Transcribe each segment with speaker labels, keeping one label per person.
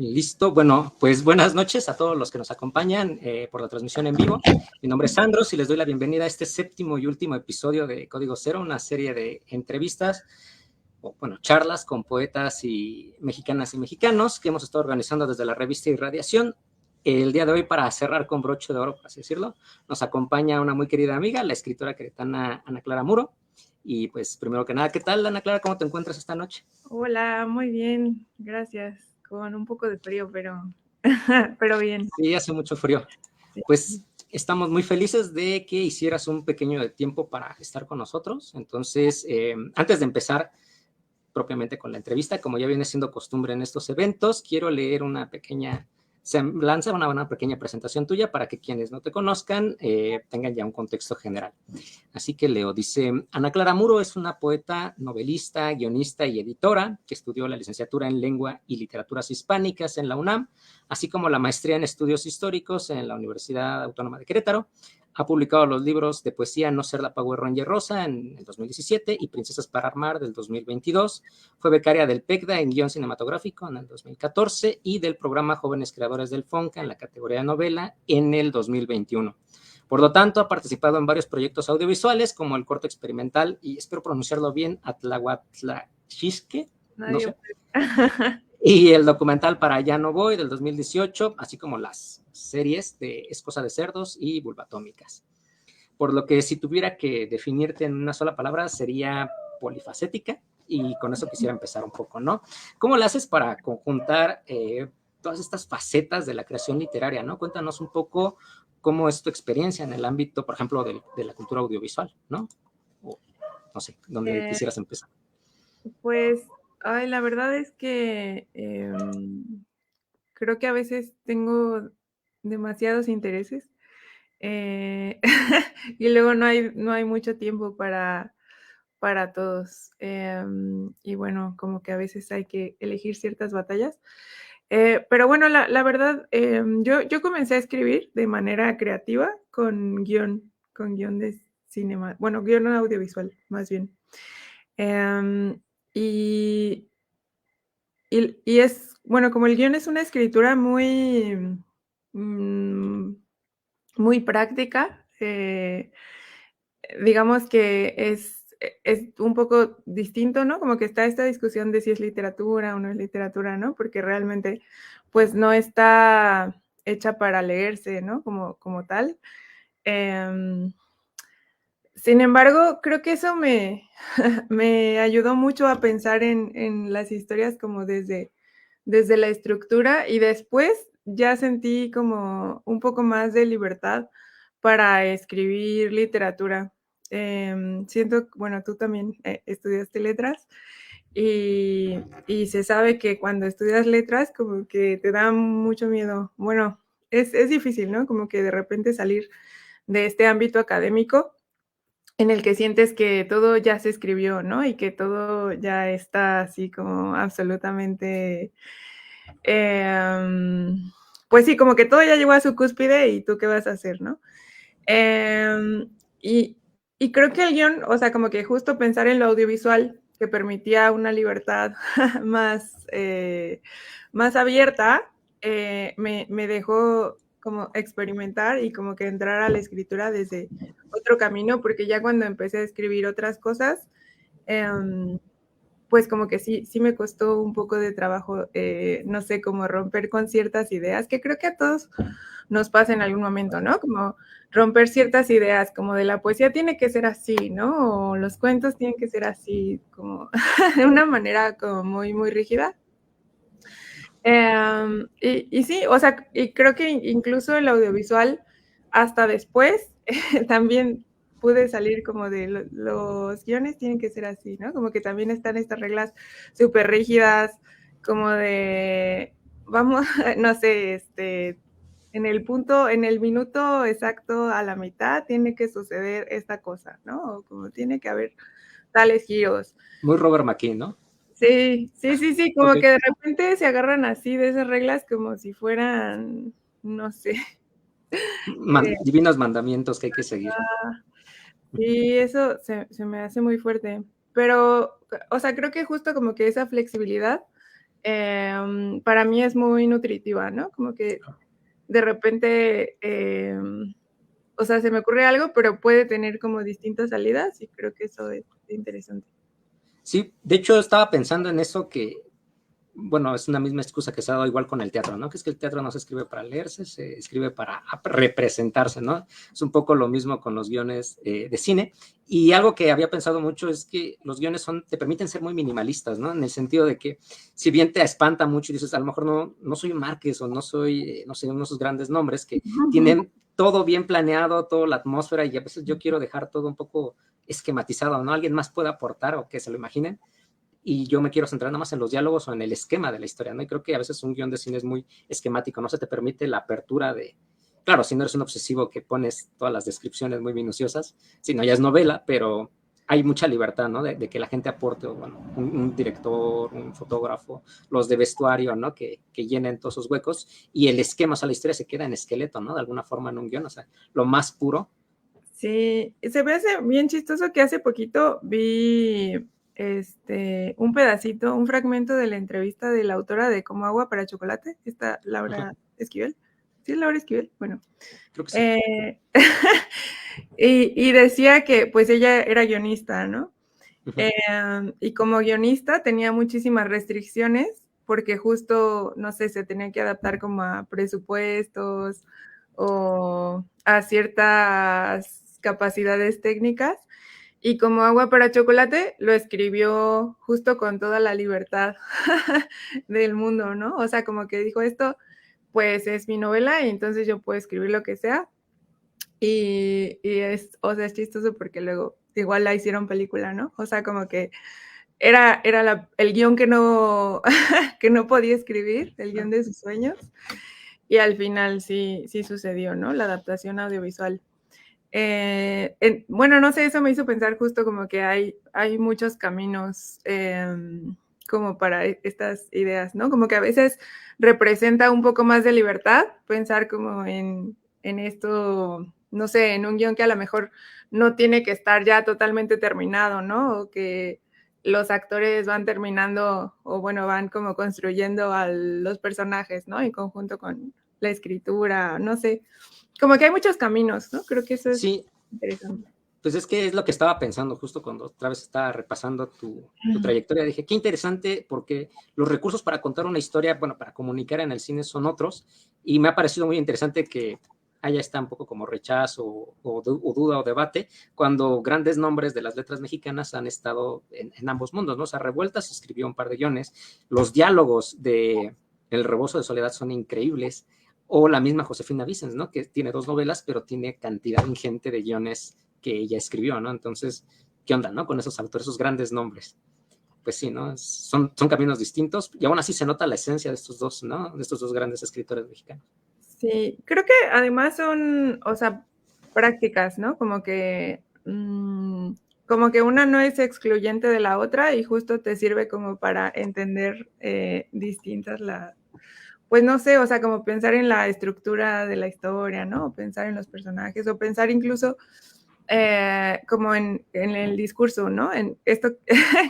Speaker 1: Listo, bueno, pues buenas noches a todos los que nos acompañan por la transmisión en vivo. Mi nombre es Sandros y les doy la bienvenida a este séptimo y último episodio de Código Cero, una serie de entrevistas, o bueno, charlas con poetas y mexicanas y mexicanos que hemos estado organizando desde la revista Irradiación. El día de hoy, para cerrar con broche de oro, por así decirlo, nos acompaña una muy querida amiga, la escritora queretana Ana Clara Muro. Y pues, primero que nada, ¿qué tal, Ana Clara? ¿Cómo te encuentras esta noche?
Speaker 2: Hola, muy bien, gracias. Con un poco de frío, pero bien.
Speaker 1: Sí, hace mucho frío.
Speaker 2: Sí.
Speaker 1: Pues estamos muy felices de que hicieras un pequeño tiempo para estar con nosotros. Entonces, antes de empezar propiamente con la entrevista, como ya viene siendo costumbre en estos eventos, quiero leer una pequeña semblanza, una pequeña presentación tuya para que quienes no te conozcan tengan ya un contexto general. Así que leo, dice, Ana Clara Muro es una poeta, novelista, guionista y editora que estudió la licenciatura en Lengua y Literaturas Hispánicas en la UNAM, así como la maestría en Estudios Históricos en la Universidad Autónoma de Querétaro. Ha publicado los libros de poesía No ser la Pagüe Ronya Rosa en el 2017 y Princesas para Armar del 2022. Fue becaria del PECDA en guión cinematográfico en el 2014 y del programa Jóvenes Creadores del FONCA en la categoría de novela en el 2021. Por lo tanto, ha participado en varios proyectos audiovisuales como el corto experimental, y espero pronunciarlo bien, Atlahuatlachisque, no
Speaker 2: Nadie
Speaker 1: sé,
Speaker 2: puede.
Speaker 1: y el documental Para Allá No Voy del 2018, así como las series de Es Cosa de Cerdos y Vulvatómicas. Por lo que si tuviera que definirte en una sola palabra sería polifacética, y con eso quisiera empezar un poco, ¿no? ¿Cómo lo haces para conjuntar todas estas facetas de la creación literaria, ¿no? Cuéntanos un poco cómo es tu experiencia en el ámbito, por ejemplo, de la cultura audiovisual, ¿no? O, no sé, ¿dónde
Speaker 2: Eh,
Speaker 1: quisieras empezar?
Speaker 2: pues, la verdad es que creo que a veces tengo demasiados intereses y luego no hay mucho tiempo para todos. Y bueno, como que a veces hay que elegir ciertas batallas. Pero bueno, la verdad, yo comencé a escribir de manera creativa con guión de cinema, bueno, guión audiovisual, más bien. Em, y, y es, bueno, como el guión es una escritura mm, muy práctica, digamos que es un poco distinto, ¿no? Como que está esta discusión de si es literatura o no es literatura, ¿no? Porque realmente, pues, no está hecha para leerse, ¿no? Como tal. Em, Sin embargo, creo que eso me ayudó mucho a pensar en las historias como desde la estructura, y después ya sentí como un poco más de libertad para escribir literatura. Siento, bueno, tú también estudiaste letras y se sabe que cuando estudias letras como que te da mucho miedo. Bueno, es difícil, ¿no? Como que de repente salir de este ámbito académico en el que sientes que todo ya se escribió, ¿no? Y que todo ya está así como absolutamente, pues sí, como que todo ya llegó a su cúspide y tú qué vas a hacer, ¿no? Em, y, y creo que el guión, o sea, como que justo pensar en lo audiovisual que permitía una libertad más, más abierta, me dejó como experimentar y como que entrar a la escritura desde otro camino, porque ya cuando empecé a escribir otras cosas, pues como que sí me costó un poco de trabajo, no sé, como romper con ciertas ideas, que creo que a todos nos pasa en algún momento, ¿no? Como romper ciertas ideas, como de la poesía tiene que ser así, ¿no? O los cuentos tienen que ser así, como de una manera como muy rígida. Y sí, o sea, y creo que incluso el audiovisual, hasta después, también pude salir como de los guiones tienen que ser así, ¿no? Como que también están estas reglas súper rígidas, como de, vamos, no sé, en el minuto exacto a la mitad tiene que suceder esta cosa, ¿no? O como tiene que haber tales giros.
Speaker 1: Muy Robert McKee, ¿no?
Speaker 2: Sí,
Speaker 1: Ok.
Speaker 2: como que de repente se agarran así de esas reglas como si fueran, no sé.
Speaker 1: Divinos mandamientos que hay que seguir.
Speaker 2: Sí, eso se me hace muy fuerte. Pero, o sea, creo que justo como que esa flexibilidad para mí es muy nutritiva, ¿no? Como que de repente, o sea, se me ocurre algo, pero puede tener como distintas salidas y creo que eso es interesante.
Speaker 1: Sí, de hecho estaba pensando en eso que, bueno, es una misma excusa que se ha dado igual con el teatro, ¿no? Que es que el teatro no se escribe para leerse, se escribe para representarse, ¿no? Es un poco lo mismo con los guiones de cine. Y algo que había pensado mucho es que los guiones te permiten ser muy minimalistas, ¿no? En el sentido de que, si bien te espanta mucho y dices, a lo mejor no soy un Márquez o no soy, no sé, uno de esos grandes nombres que tienen todo bien planeado, toda la atmósfera, y a veces yo quiero dejar todo un poco esquematizado, ¿no? Alguien más puede aportar o que se lo imaginen, y yo me quiero centrar nada más en los diálogos o en el esquema de la historia, ¿no? Y creo que a veces un guión de cine es muy esquemático, no se te permite la apertura de, claro, si no eres un obsesivo que pones todas las descripciones muy minuciosas, si no ya es novela, pero hay mucha libertad, ¿no? De que la gente aporte, o bueno, un director, un fotógrafo, los de vestuario, ¿no? Que llenen todos esos huecos, y el esquema, o sea, la historia se queda en esqueleto, ¿no? De alguna forma en un guión, o sea, lo más puro.
Speaker 2: Sí, se me hace bien chistoso que hace poquito vi un pedacito, un fragmento de la entrevista de la autora de Como agua para chocolate, esta Laura Esquivel. ¿Sí es Laura Esquivel? Bueno.
Speaker 1: Creo que sí.
Speaker 2: Y decía que pues ella era guionista, ¿no? Y como guionista tenía muchísimas restricciones porque justo, no sé, se tenía que adaptar como a presupuestos o a ciertas capacidades técnicas. Y como agua para chocolate lo escribió justo con toda la libertad del mundo, ¿no? O sea, como que dijo esto, pues es mi novela y entonces yo puedo escribir lo que sea. Y es, o sea, es chistoso porque luego igual la hicieron película, ¿no? O sea, como que era el guión que no, que no podía escribir, el guión de sus sueños, y al final sí sucedió, ¿no? La adaptación audiovisual. Bueno, no sé, eso me hizo pensar justo como que hay muchos caminos como para estas ideas, ¿no? Como que a veces representa un poco más de libertad pensar como en esto, no sé, en un guión que a lo mejor no tiene que estar ya totalmente terminado, ¿no? O que los actores van terminando o bueno, van como construyendo a los personajes, ¿no? En conjunto con la escritura, no sé. Como que hay muchos caminos, ¿no? Creo que eso es
Speaker 1: Sí,
Speaker 2: interesante.
Speaker 1: pues es que es lo que estaba pensando justo cuando otra vez estaba repasando tu trayectoria. Dije, qué interesante, porque los recursos para contar una historia, bueno, para comunicar en el cine son otros, y me ha parecido muy interesante que haya está un poco como rechazo o duda o debate, cuando grandes nombres de las letras mexicanas han estado en ambos mundos, ¿no? O sea, Revueltas escribió un par de guiones, los diálogos de El Rebozo de Soledad son increíbles, o la misma Josefina Vicens, ¿no? Que tiene 2 novelas, pero tiene cantidad ingente de guiones que ella escribió, ¿no? Entonces, ¿qué onda, no? Con esos autores, esos grandes nombres. Pues sí, ¿no? Son caminos distintos, y aún así se nota la esencia de estos dos, ¿no? De estos dos grandes escritores mexicanos.
Speaker 2: Sí, creo que además son, o sea, prácticas, ¿no? Como que una no es excluyente de la otra y justo te sirve como para entender distintas pues no sé, o sea, como pensar en la estructura de la historia, ¿no? O pensar en los personajes, o pensar incluso como en el discurso, ¿no? En esto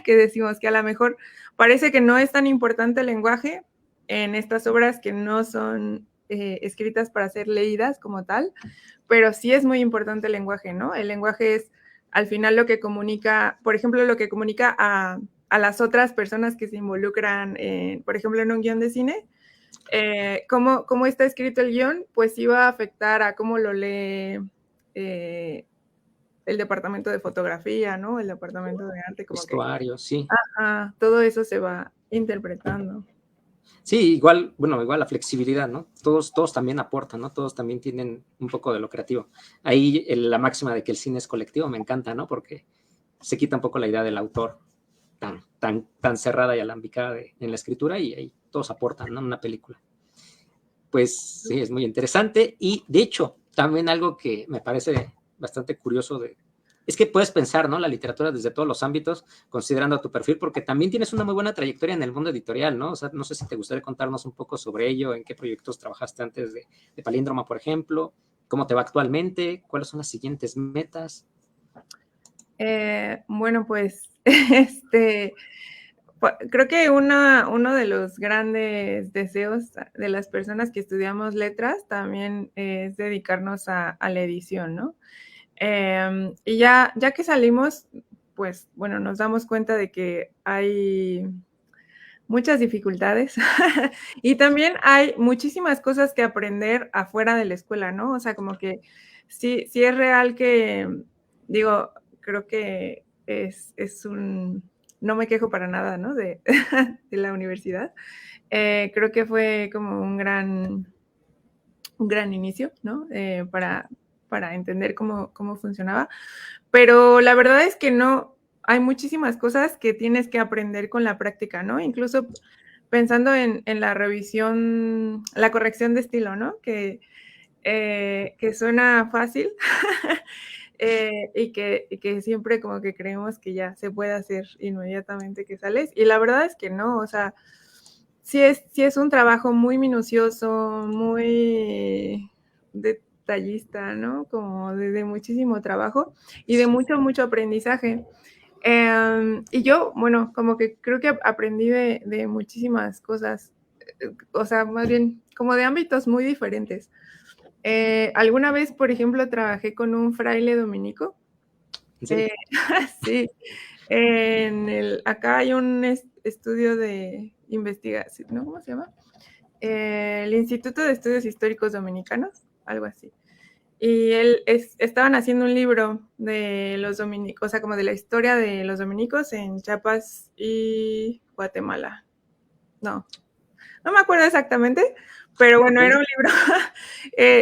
Speaker 2: que decimos, que a lo mejor parece que no es tan importante el lenguaje en estas obras que no son escritas para ser leídas como tal, pero sí es muy importante el lenguaje, ¿no? El lenguaje es al final lo que comunica, por ejemplo, lo que comunica a las otras personas que se involucran, por ejemplo, en un guión de cine. Cómo está escrito el guión, pues iba a afectar a cómo lo lee el departamento de fotografía, ¿no? El departamento de arte, como que,
Speaker 1: Vestuario, sí.
Speaker 2: todo eso se va interpretando.
Speaker 1: Sí, igual, bueno, igual la flexibilidad, ¿no? Todos también aportan, ¿no? Todos también tienen un poco de lo creativo. Ahí la máxima de que el cine es colectivo me encanta, ¿no? Porque se quita un poco la idea del autor tan cerrada y alambicada en la escritura, y ahí todos aportan, ¿no? Una película. Pues sí, es muy interesante, y de hecho, también algo que me parece bastante curioso es que puedes pensar, ¿no? La literatura desde todos los ámbitos, considerando tu perfil, porque también tienes una muy buena trayectoria en el mundo editorial, ¿no? O sea, no sé si te gustaría contarnos un poco sobre ello, en qué proyectos trabajaste antes de Palíndroma, por ejemplo, cómo te va actualmente, cuáles son las siguientes metas.
Speaker 2: Bueno, pues, este, creo que uno de los grandes deseos de las personas que estudiamos letras también es dedicarnos a la edición, ¿no? Y ya que salimos, pues bueno, nos damos cuenta de que hay muchas dificultades y también hay muchísimas cosas que aprender afuera de la escuela, ¿no? O sea, como que sí es real que, digo, creo que es un, no me quejo para nada, ¿no? De la universidad. Creo que fue como un gran inicio, ¿no? Para entender cómo funcionaba. Pero la verdad es que no, hay muchísimas cosas que tienes que aprender con la práctica, ¿no? Incluso pensando en la revisión, la corrección de estilo, ¿no? Que suena fácil y que siempre como que creemos que ya se puede hacer inmediatamente que sales. Y la verdad es que no, o sea, sí es un trabajo muy minucioso, muy detallista, ¿no? Como de muchísimo trabajo y de mucho aprendizaje. Y yo, bueno, como que creo que aprendí de muchísimas cosas, o sea, más bien como de ámbitos muy diferentes. Alguna vez, por ejemplo, trabajé con un fraile dominico.
Speaker 1: ¿En serio?
Speaker 2: Sí, acá hay un estudio de investigación, ¿no? ¿Cómo se llama? El Instituto de Estudios Históricos Dominicanos, algo así. Y estaban haciendo un libro de los dominicos, o sea, como de la historia de los dominicos en Chiapas y Guatemala. No me acuerdo exactamente, pero bueno, era un libro.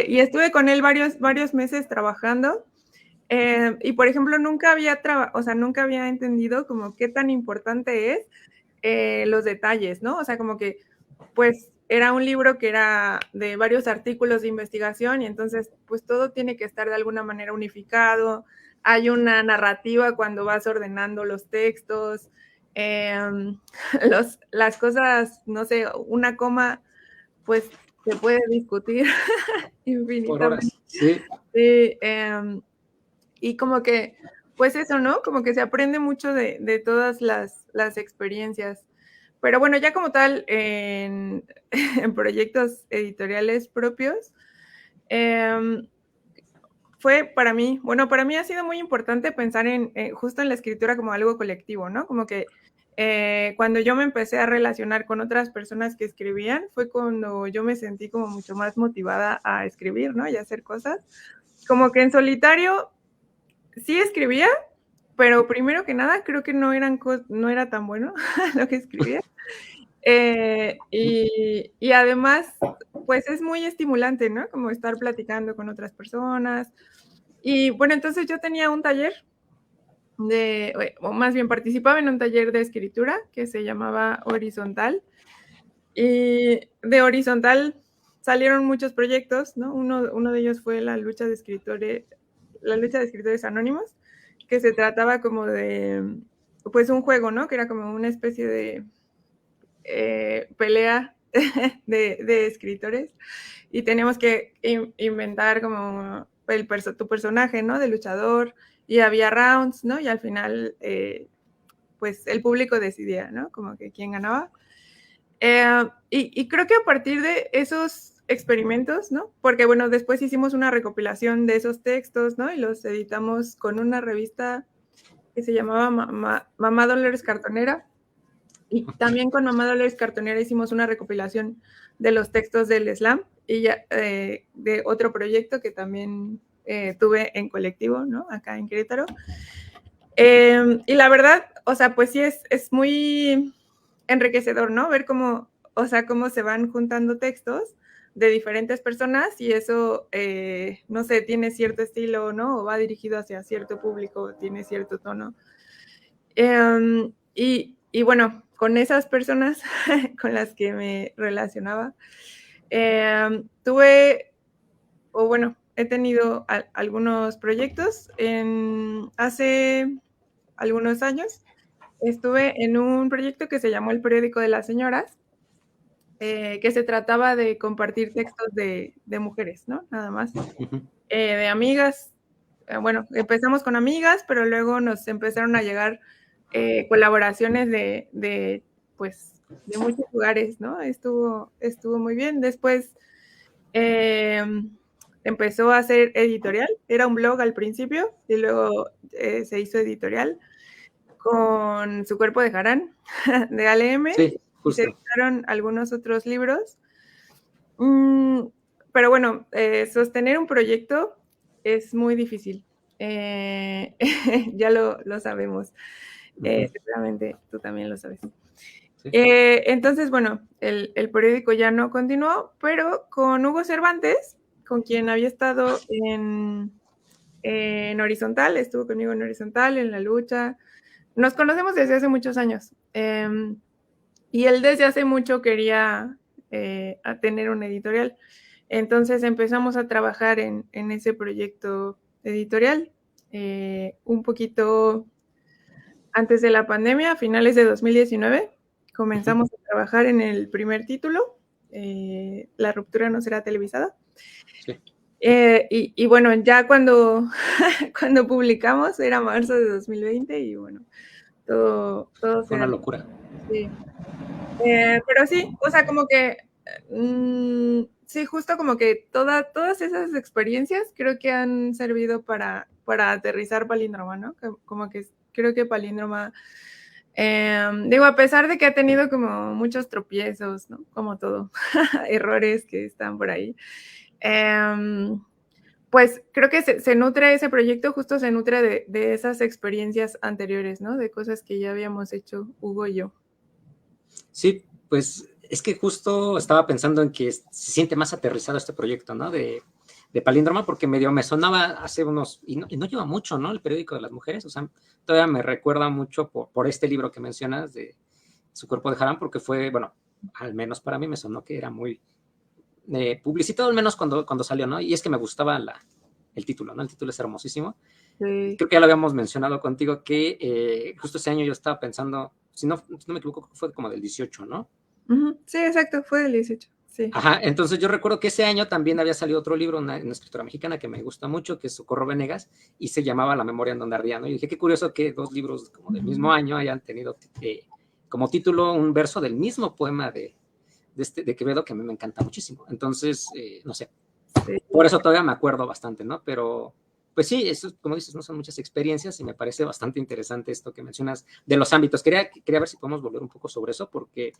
Speaker 2: Y estuve con él varios meses trabajando. Y por ejemplo, nunca había entendido como qué tan importante es los detalles, ¿no? O sea, como que, pues, era un libro que era de varios artículos de investigación y entonces, pues, todo tiene que estar de alguna manera unificado. Hay una narrativa cuando vas ordenando los textos. Las cosas, no sé, una coma, pues, se puede discutir
Speaker 1: Por
Speaker 2: infinitamente.
Speaker 1: horas, sí.
Speaker 2: Sí, y como que, pues eso, ¿no? Como que se aprende mucho de todas las experiencias. Pero bueno, ya como tal, en, en proyectos editoriales propios, fue para mí, bueno, para mí ha sido muy importante pensar en justo en la escritura como algo colectivo, ¿no? Como que cuando yo me empecé a relacionar con otras personas que escribían, fue cuando yo me sentí como mucho más motivada a escribir, ¿no? Y a hacer cosas. Como que en solitario sí escribía, pero primero que nada creo que no era tan bueno lo que escribía. Y además, pues es muy estimulante, ¿no? Como estar platicando con otras personas. Y bueno, entonces yo tenía un taller o más bien participaba en un taller de escritura que se llamaba Horizontal. Y de Horizontal salieron muchos proyectos, ¿no? Uno de ellos fue la lucha de escritores anónimos, que se trataba como de, pues un juego, ¿no? Que era como una especie de pelea de escritores y teníamos que inventar como tu personaje, ¿no? De luchador y había rounds, ¿no? Y al final, pues el público decidía, ¿no? Como que quién ganaba. Y creo que a partir de esos experimentos, ¿no? Porque bueno, después hicimos una recopilación de esos textos, ¿no? Y los editamos con una revista que se llamaba Mamá Dolores Cartonera. Y también con Mamá Dolores Cartonera hicimos una recopilación de los textos del slam y ya de otro proyecto que también tuve en colectivo, ¿no? Acá en Querétaro. Y la verdad, o sea, pues sí es muy enriquecedor, ¿no? Ver cómo se van juntando textos de diferentes personas y eso, no sé, tiene cierto estilo, ¿no? O va dirigido hacia cierto público, tiene cierto tono. Y bueno, con esas personas con las que me relacionaba, he tenido algunos proyectos. Hace algunos años estuve en un proyecto que se llamó El Periódico de las Señoras, que se trataba de compartir textos de mujeres, ¿no? Nada más. De amigas. Bueno, empezamos con amigas, pero luego nos empezaron a llegar colaboraciones de pues, de muchos lugares, ¿no? Estuvo muy bien. Después empezó a hacer editorial, era un blog al principio y luego se hizo editorial con Su cuerpo dejarán, de ALM,
Speaker 1: Sí,
Speaker 2: y se
Speaker 1: justo.
Speaker 2: editaron algunos otros libros. Pero bueno, sostener un proyecto es muy difícil. Ya lo sabemos. Seguramente tú también lo sabes.
Speaker 1: Sí.
Speaker 2: Entonces, bueno, el periódico ya no continuó, pero con Hugo Cervantes, con quien había estado en Horizontal, estuvo conmigo en Horizontal, en La Lucha. Nos conocemos desde hace muchos años. Y él desde hace mucho quería a tener una editorial. Entonces empezamos a trabajar en ese proyecto editorial un poquito antes de la pandemia, a finales de 2019. Comenzamos a trabajar en el primer título, La ruptura no será televisada.
Speaker 1: Sí.
Speaker 2: Y bueno, ya cuando publicamos era marzo de 2020 y bueno, todo
Speaker 1: Fue
Speaker 2: se...
Speaker 1: una locura.
Speaker 2: Sí. Pero sí, o sea, como que, sí, justo como que todas esas experiencias creo que han servido para aterrizar Palíndroma, ¿no? Como que creo que Palíndroma, digo, a pesar de que ha tenido como muchos tropiezos, ¿no? Como todo, errores que están por ahí. Pues creo que se nutre ese proyecto, justo se nutre de esas experiencias anteriores, ¿no? De cosas que ya habíamos hecho Hugo y yo.
Speaker 1: Sí, pues es que justo estaba pensando en que se siente más aterrizado este proyecto, ¿no? De Palíndroma, porque medio me sonaba hace unos, y no lleva mucho, ¿no? El periódico de las mujeres, o sea, todavía me recuerda mucho por este libro que mencionas de Su cuerpo de Harán, porque fue, bueno, al menos para mí me sonó que era muy publicitado, al menos cuando salió, ¿no? Y es que me gustaba el título, ¿no? El título es hermosísimo.
Speaker 2: Sí.
Speaker 1: Creo que ya lo habíamos mencionado contigo, que justo ese año yo estaba pensando, si no me equivoco, fue como del 18, ¿no?
Speaker 2: Sí, exacto, fue del 18, sí.
Speaker 1: Ajá, entonces yo recuerdo que ese año también había salido otro libro, una escritora mexicana que me gusta mucho, que es Socorro Venegas, y se llamaba La memoria en donde ardía, ¿no? Y dije, qué curioso que dos libros como del mismo año hayan tenido como título un verso del mismo poema de Quevedo, que a mí me encanta muchísimo. Entonces, no sé,
Speaker 2: Sí.
Speaker 1: por eso todavía me acuerdo bastante, ¿no? Pero, pues sí, eso, como dices, no son muchas experiencias y me parece bastante interesante esto que mencionas de los ámbitos. Quería ver si podemos volver un poco sobre eso, porque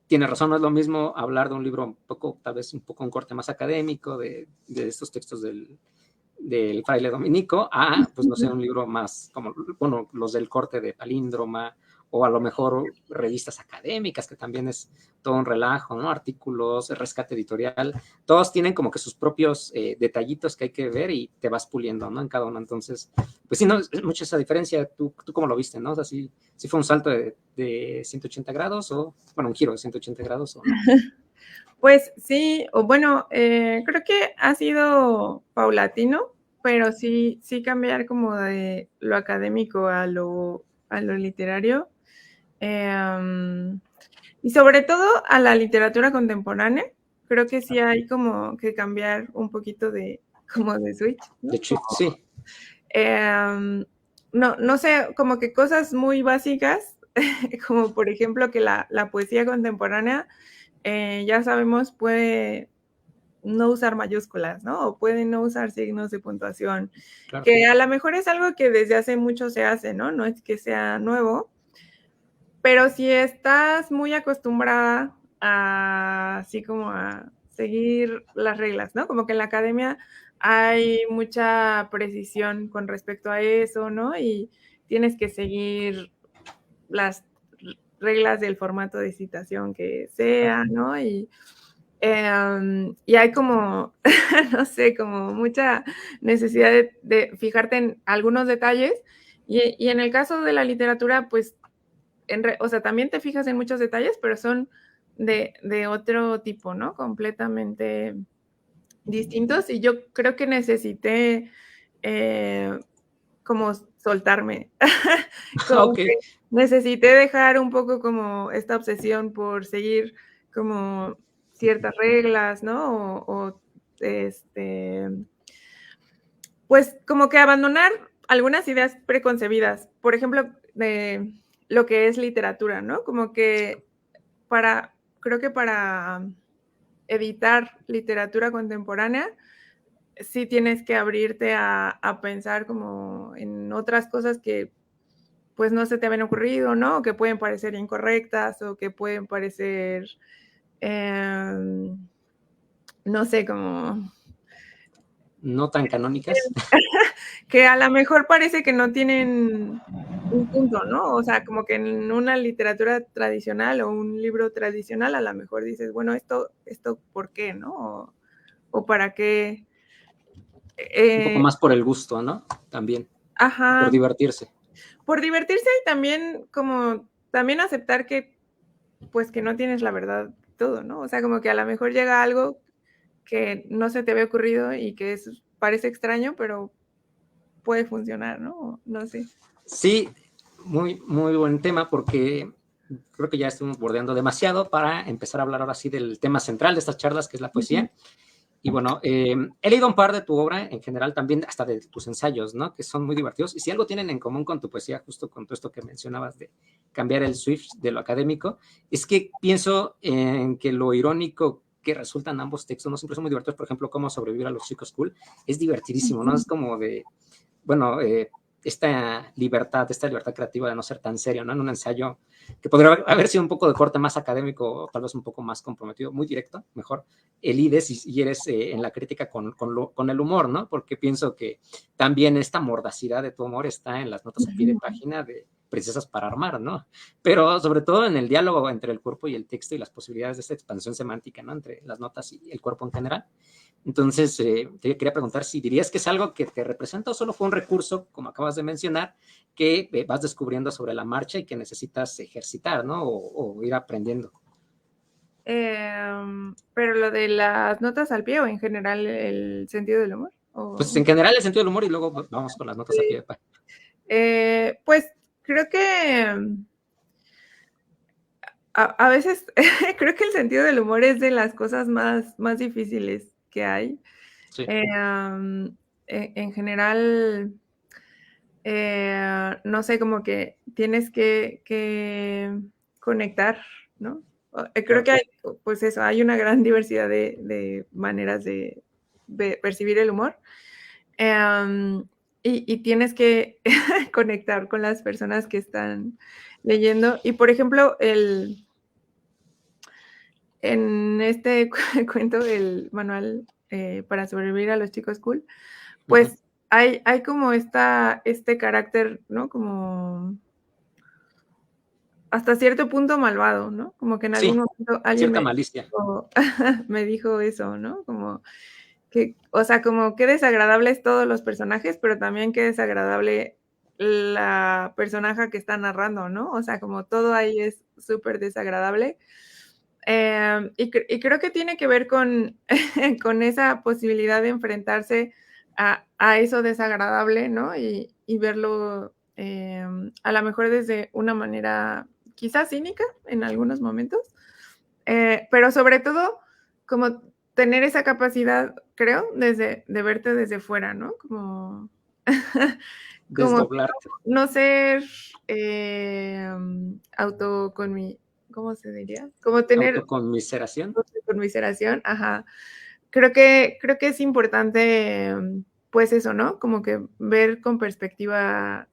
Speaker 1: tiene razón, no es lo mismo hablar de un libro un poco, tal vez un poco un corte más académico, de estos textos del fraile dominico, a, pues no sé, un libro más como, bueno, los del corte de Palíndroma, o a lo mejor revistas académicas, que también es todo un relajo, ¿no? Artículos, rescate editorial, todos tienen como que sus propios detallitos que hay que ver y te vas puliendo, ¿no? En cada uno. Entonces, pues sí, no, es mucha esa diferencia. ¿Tú cómo lo viste, no? O sea, sí fue un salto de 180 grados o, bueno, un giro de 180 grados o no.
Speaker 2: Pues sí, o bueno, creo que ha sido paulatino, pero sí cambiar como de lo académico a lo literario. Y sobre todo a la literatura contemporánea, creo que sí hay como que cambiar un poquito como de switch,
Speaker 1: De
Speaker 2: ¿no?
Speaker 1: shift, sí.
Speaker 2: No sé, como que cosas muy básicas, como por ejemplo que la poesía contemporánea, ya sabemos, puede no usar mayúsculas, ¿no? O puede no usar signos de puntuación,
Speaker 1: Claro.
Speaker 2: que a lo mejor es algo que desde hace mucho se hace, ¿no? No es que sea nuevo, pero si estás muy acostumbrada así como a seguir las reglas, ¿no? Como que en la academia hay mucha precisión con respecto a eso, ¿no? Y tienes que seguir las reglas del formato de citación que sea, ¿no? Y hay como, no sé, como mucha necesidad de fijarte en algunos detalles. Y en el caso de la literatura, pues o sea, también te fijas en muchos detalles, pero son de otro tipo, ¿no? Completamente distintos. Y yo creo que necesité como soltarme. Como
Speaker 1: Ok.
Speaker 2: que necesité dejar un poco como esta obsesión por seguir como ciertas reglas, ¿no? Pues como que abandonar algunas ideas preconcebidas, por ejemplo, de lo que es literatura, ¿no? Como que creo que para editar literatura contemporánea, sí tienes que abrirte a pensar como en otras cosas que pues no se te habían ocurrido, ¿no? O que pueden parecer incorrectas o que pueden parecer, no sé, como
Speaker 1: No tan canónicas.
Speaker 2: que a lo mejor parece que no tienen un punto, ¿no? O sea, como que en una literatura tradicional o un libro tradicional a lo mejor dices, bueno, esto ¿por qué, no? O para qué.
Speaker 1: Un poco
Speaker 2: Eh,
Speaker 1: más por el gusto, ¿no? También, por
Speaker 2: ajá,
Speaker 1: divertirse.
Speaker 2: por divertirse y también como también aceptar que pues que no tienes la verdad todo, ¿no? O sea, como que a lo mejor llega algo que no se te había ocurrido y que parece extraño, pero puede funcionar, ¿no? No sé.
Speaker 1: Sí, muy, muy buen tema porque creo que ya estamos bordeando demasiado para empezar a hablar ahora sí del tema central de estas charlas, que es la poesía. Y bueno, he leído un par de tu obra en general también, hasta de tus ensayos, ¿no? Que son muy divertidos. Y si algo tienen en común con tu poesía, justo con todo esto que mencionabas de cambiar el switch de lo académico, es que pienso en que lo irónico que resultan ambos textos no siempre son muy divertidos. Por ejemplo, cómo sobrevivir a los chicos cool es divertidísimo, ¿no? Es como de, bueno, esta libertad creativa de no ser tan serio, ¿no? En un ensayo que podría haber sido un poco de corte más académico o tal vez un poco más comprometido, muy directo, mejor, elides y eres en la crítica con el humor, ¿no? Porque pienso que también esta mordacidad de tu humor está en las notas a pie de página de Princesas para Armar, ¿no? Pero sobre todo en el diálogo entre el cuerpo y el texto y las posibilidades de esta expansión semántica, ¿no? Entre las notas y el cuerpo en general. Entonces, te quería preguntar si dirías que es algo que te representa o solo fue un recurso, como acabas de mencionar, que vas descubriendo sobre la marcha y que necesitas ejercitar, ¿no? O ir aprendiendo.
Speaker 2: Pero lo de las notas al pie o en general el sentido del humor.
Speaker 1: Pues en general el sentido del humor y luego vamos con las notas a pie
Speaker 2: Sí.
Speaker 1: de página.
Speaker 2: Pues creo que a veces creo que el sentido del humor es de las cosas más difíciles que hay.
Speaker 1: Sí,
Speaker 2: En general, no sé, como que tienes que conectar, ¿no? Creo
Speaker 1: claro.
Speaker 2: que hay, pues eso, hay una gran diversidad de maneras de percibir el humor. Em, y tienes que conectar con las personas que están leyendo. Y por ejemplo, en este cuento, el manual para sobrevivir a los chicos cool,
Speaker 1: Uh-huh.
Speaker 2: pues hay como este carácter, ¿no? Como hasta cierto punto malvado, ¿no? Como que en algún
Speaker 1: Sí,
Speaker 2: momento alguien
Speaker 1: cierta
Speaker 2: me
Speaker 1: malicia.
Speaker 2: dijo, me dijo eso, ¿no? Como que, o sea, como qué desagradables todos los personajes, pero también qué desagradable la personaje que está narrando, ¿no? O sea, como todo ahí es súper desagradable. Y creo que tiene que ver con, con esa posibilidad de enfrentarse a eso desagradable, ¿no? Y verlo a lo mejor desde una manera quizás cínica en algunos momentos, pero sobre todo como tener esa capacidad, creo, de verte desde fuera, ¿no? Como, como
Speaker 1: Desdoblarte.
Speaker 2: no ser autoconmi, ¿cómo se diría? Como tener
Speaker 1: Autoconmiseración.
Speaker 2: conmiseración, ajá. Creo que es importante, pues eso, ¿no? Como que ver con perspectiva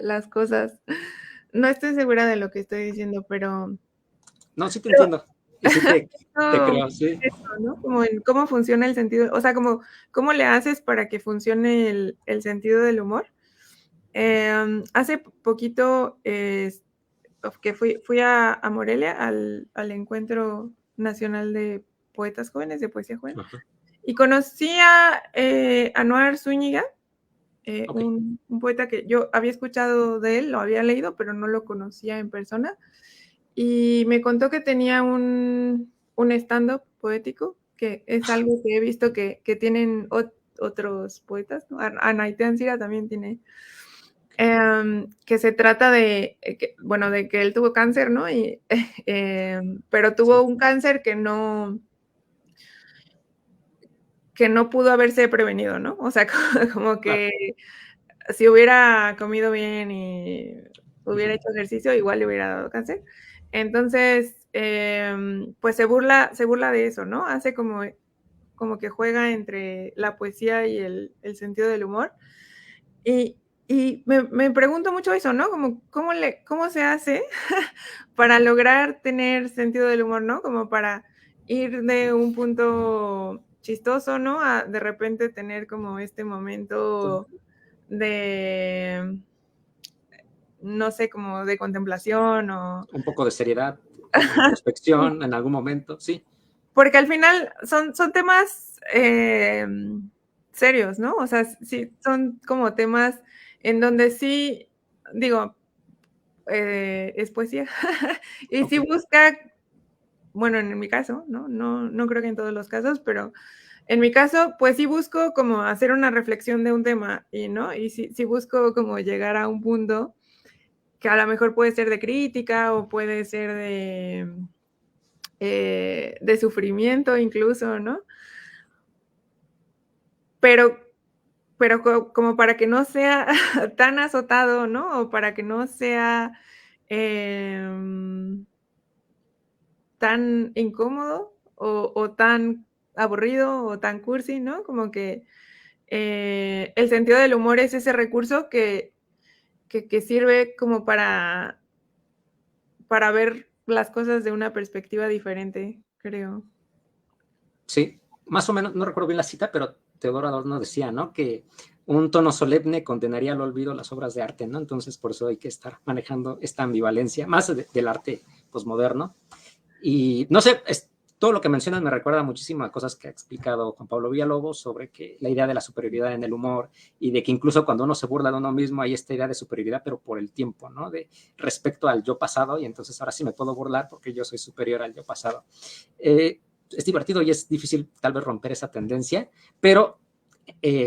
Speaker 2: las cosas. No estoy segura de lo que estoy diciendo,
Speaker 1: No, sí te
Speaker 2: pero
Speaker 1: entiendo. Y sí te
Speaker 2: eso,
Speaker 1: creo, sí.
Speaker 2: ¿no? Como en cómo funciona el sentido, o sea, como cómo le haces para que funcione el sentido del humor. Hace poquito que fui a Morelia al Encuentro Nacional de Poetas Jóvenes, de Poesía Joven,
Speaker 1: Ajá.
Speaker 2: y conocí a Anuar Zúñiga,
Speaker 1: Ok.
Speaker 2: un poeta que yo había escuchado de él, lo había leído, pero no lo conocía en persona, y me contó que tenía un stand-up poético, que es algo que he visto que tienen otros poetas, ¿no? Anaité Ancira también tiene, que se trata de, bueno, de que él tuvo cáncer, ¿no? Y, pero tuvo
Speaker 1: Sí,
Speaker 2: un cáncer que no pudo haberse prevenido, ¿no? O sea, como
Speaker 1: claro.
Speaker 2: que si hubiera comido bien y hubiera
Speaker 1: Uh-huh.
Speaker 2: hecho ejercicio, igual le hubiera dado cáncer. Entonces, pues se burla de eso, ¿no? Hace como que juega entre la poesía y el sentido del humor. Y me pregunto mucho eso, ¿no? Como, ¿cómo se hace para lograr tener sentido del humor, ¿no? Como para ir de un punto chistoso, ¿no? A de repente tener como este momento de, no sé, como de contemplación o...
Speaker 1: Un poco de seriedad, como introspección en algún momento, sí.
Speaker 2: Porque al final son temas serios, ¿no? O sea, sí, son como temas en donde sí, digo, es poesía. Y sí
Speaker 1: Ok.
Speaker 2: busca, bueno, en mi caso, ¿no? No creo que en todos los casos, pero en mi caso, pues sí busco como hacer una reflexión de un tema, y ¿no? Y sí busco como llegar a un punto que a lo mejor puede ser de crítica o puede ser de sufrimiento incluso, ¿no? Pero como para que no sea tan azotado, ¿no? O para que no sea tan incómodo o tan aburrido o tan cursi, ¿no? Como que el sentido del humor es ese recurso que sirve como para ver las cosas de una perspectiva diferente, creo.
Speaker 1: Sí, más o menos, no recuerdo bien la cita, pero Teodoro Adorno decía, ¿no? Que un tono solemne condenaría al olvido las obras de arte, ¿no? Entonces, por eso hay que estar manejando esta ambivalencia, más del arte posmoderno. Y no sé, todo lo que mencionas me recuerda muchísimo a cosas que ha explicado Juan Pablo Villalobos sobre que la idea de la superioridad en el humor y de que incluso cuando uno se burla de uno mismo hay esta idea de superioridad, pero por el tiempo, ¿no? De respecto al yo pasado, y entonces ahora sí me puedo burlar porque yo soy superior al yo pasado. Es divertido y es difícil tal vez romper esa tendencia, pero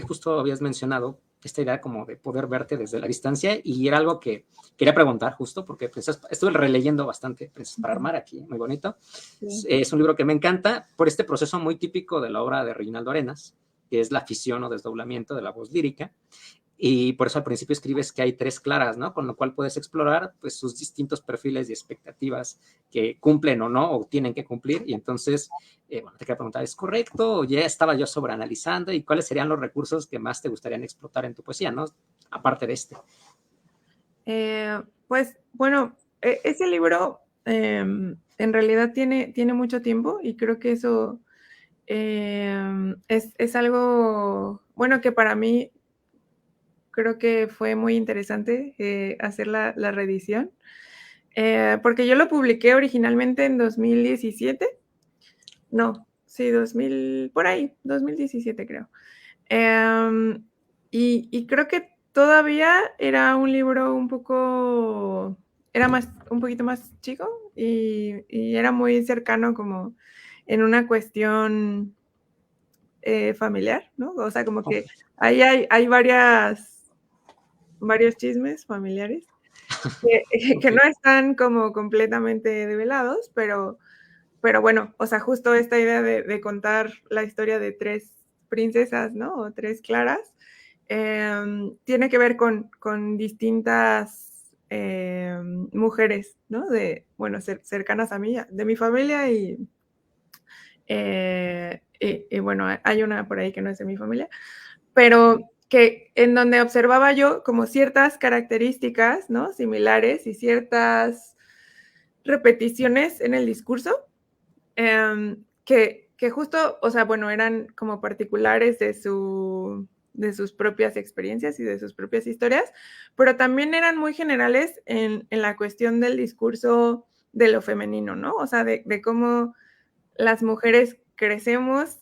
Speaker 1: justo habías mencionado esta idea como de poder verte desde la distancia y era algo que quería preguntar justo porque pues, estuve releyendo bastante pues, para armar aquí, muy bonito.
Speaker 2: Sí.
Speaker 1: Es un libro que me encanta por este proceso muy típico de la obra de Reginaldo Arenas, que es la fisión o desdoblamiento de la voz lírica. Y por eso al principio escribes que hay tres claras, ¿no? Con lo cual puedes explorar pues sus distintos perfiles y expectativas que cumplen o no, o tienen que cumplir. Y entonces, bueno, te quería preguntar, ¿es correcto? ¿O ya estaba yo sobreanalizando? ¿Y cuáles serían los recursos que más te gustarían explotar en tu poesía, ¿no? Aparte de este.
Speaker 2: Pues bueno, ese libro en realidad tiene mucho tiempo y creo que eso es algo, bueno, que para mí creo que fue muy interesante hacer la reedición, porque yo lo publiqué originalmente en 2017, no, sí, 2000, por ahí, 2017 creo. Em, y creo que todavía era un libro era un poquito más chico y era muy cercano como en una cuestión familiar, ¿no? O sea, como que ahí hay varios chismes familiares que, que no
Speaker 1: Okay.
Speaker 2: están como completamente develados, pero bueno, o sea, justo esta idea de contar la historia de tres princesas, ¿no? O tres Claras, tiene que ver con distintas mujeres, ¿no? Bueno, cercanas a mí, de mi familia y bueno, hay una por ahí que no es de mi familia, pero que en donde observaba yo como ciertas características, ¿no? Similares y ciertas repeticiones en el discurso, que justo, o sea, bueno, eran como particulares de sus propias experiencias y de sus propias historias, pero también eran muy generales en la cuestión del discurso de lo femenino, ¿no? O sea, de cómo las mujeres crecemos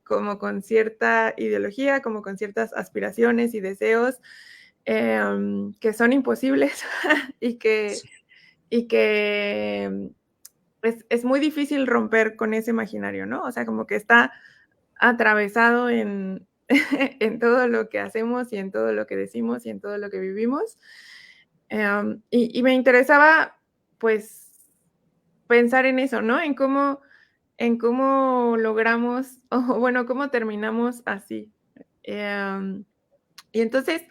Speaker 2: como con cierta ideología, como con ciertas aspiraciones y deseos que son imposibles y que,
Speaker 1: Sí.
Speaker 2: y que es muy difícil romper con ese imaginario, ¿no? O sea, como que está atravesado en todo lo que hacemos y en todo lo que decimos y en todo lo que vivimos. Y me interesaba, pues, pensar en eso, ¿no? En cómo logramos, o bueno, cómo terminamos así. Em, y entonces,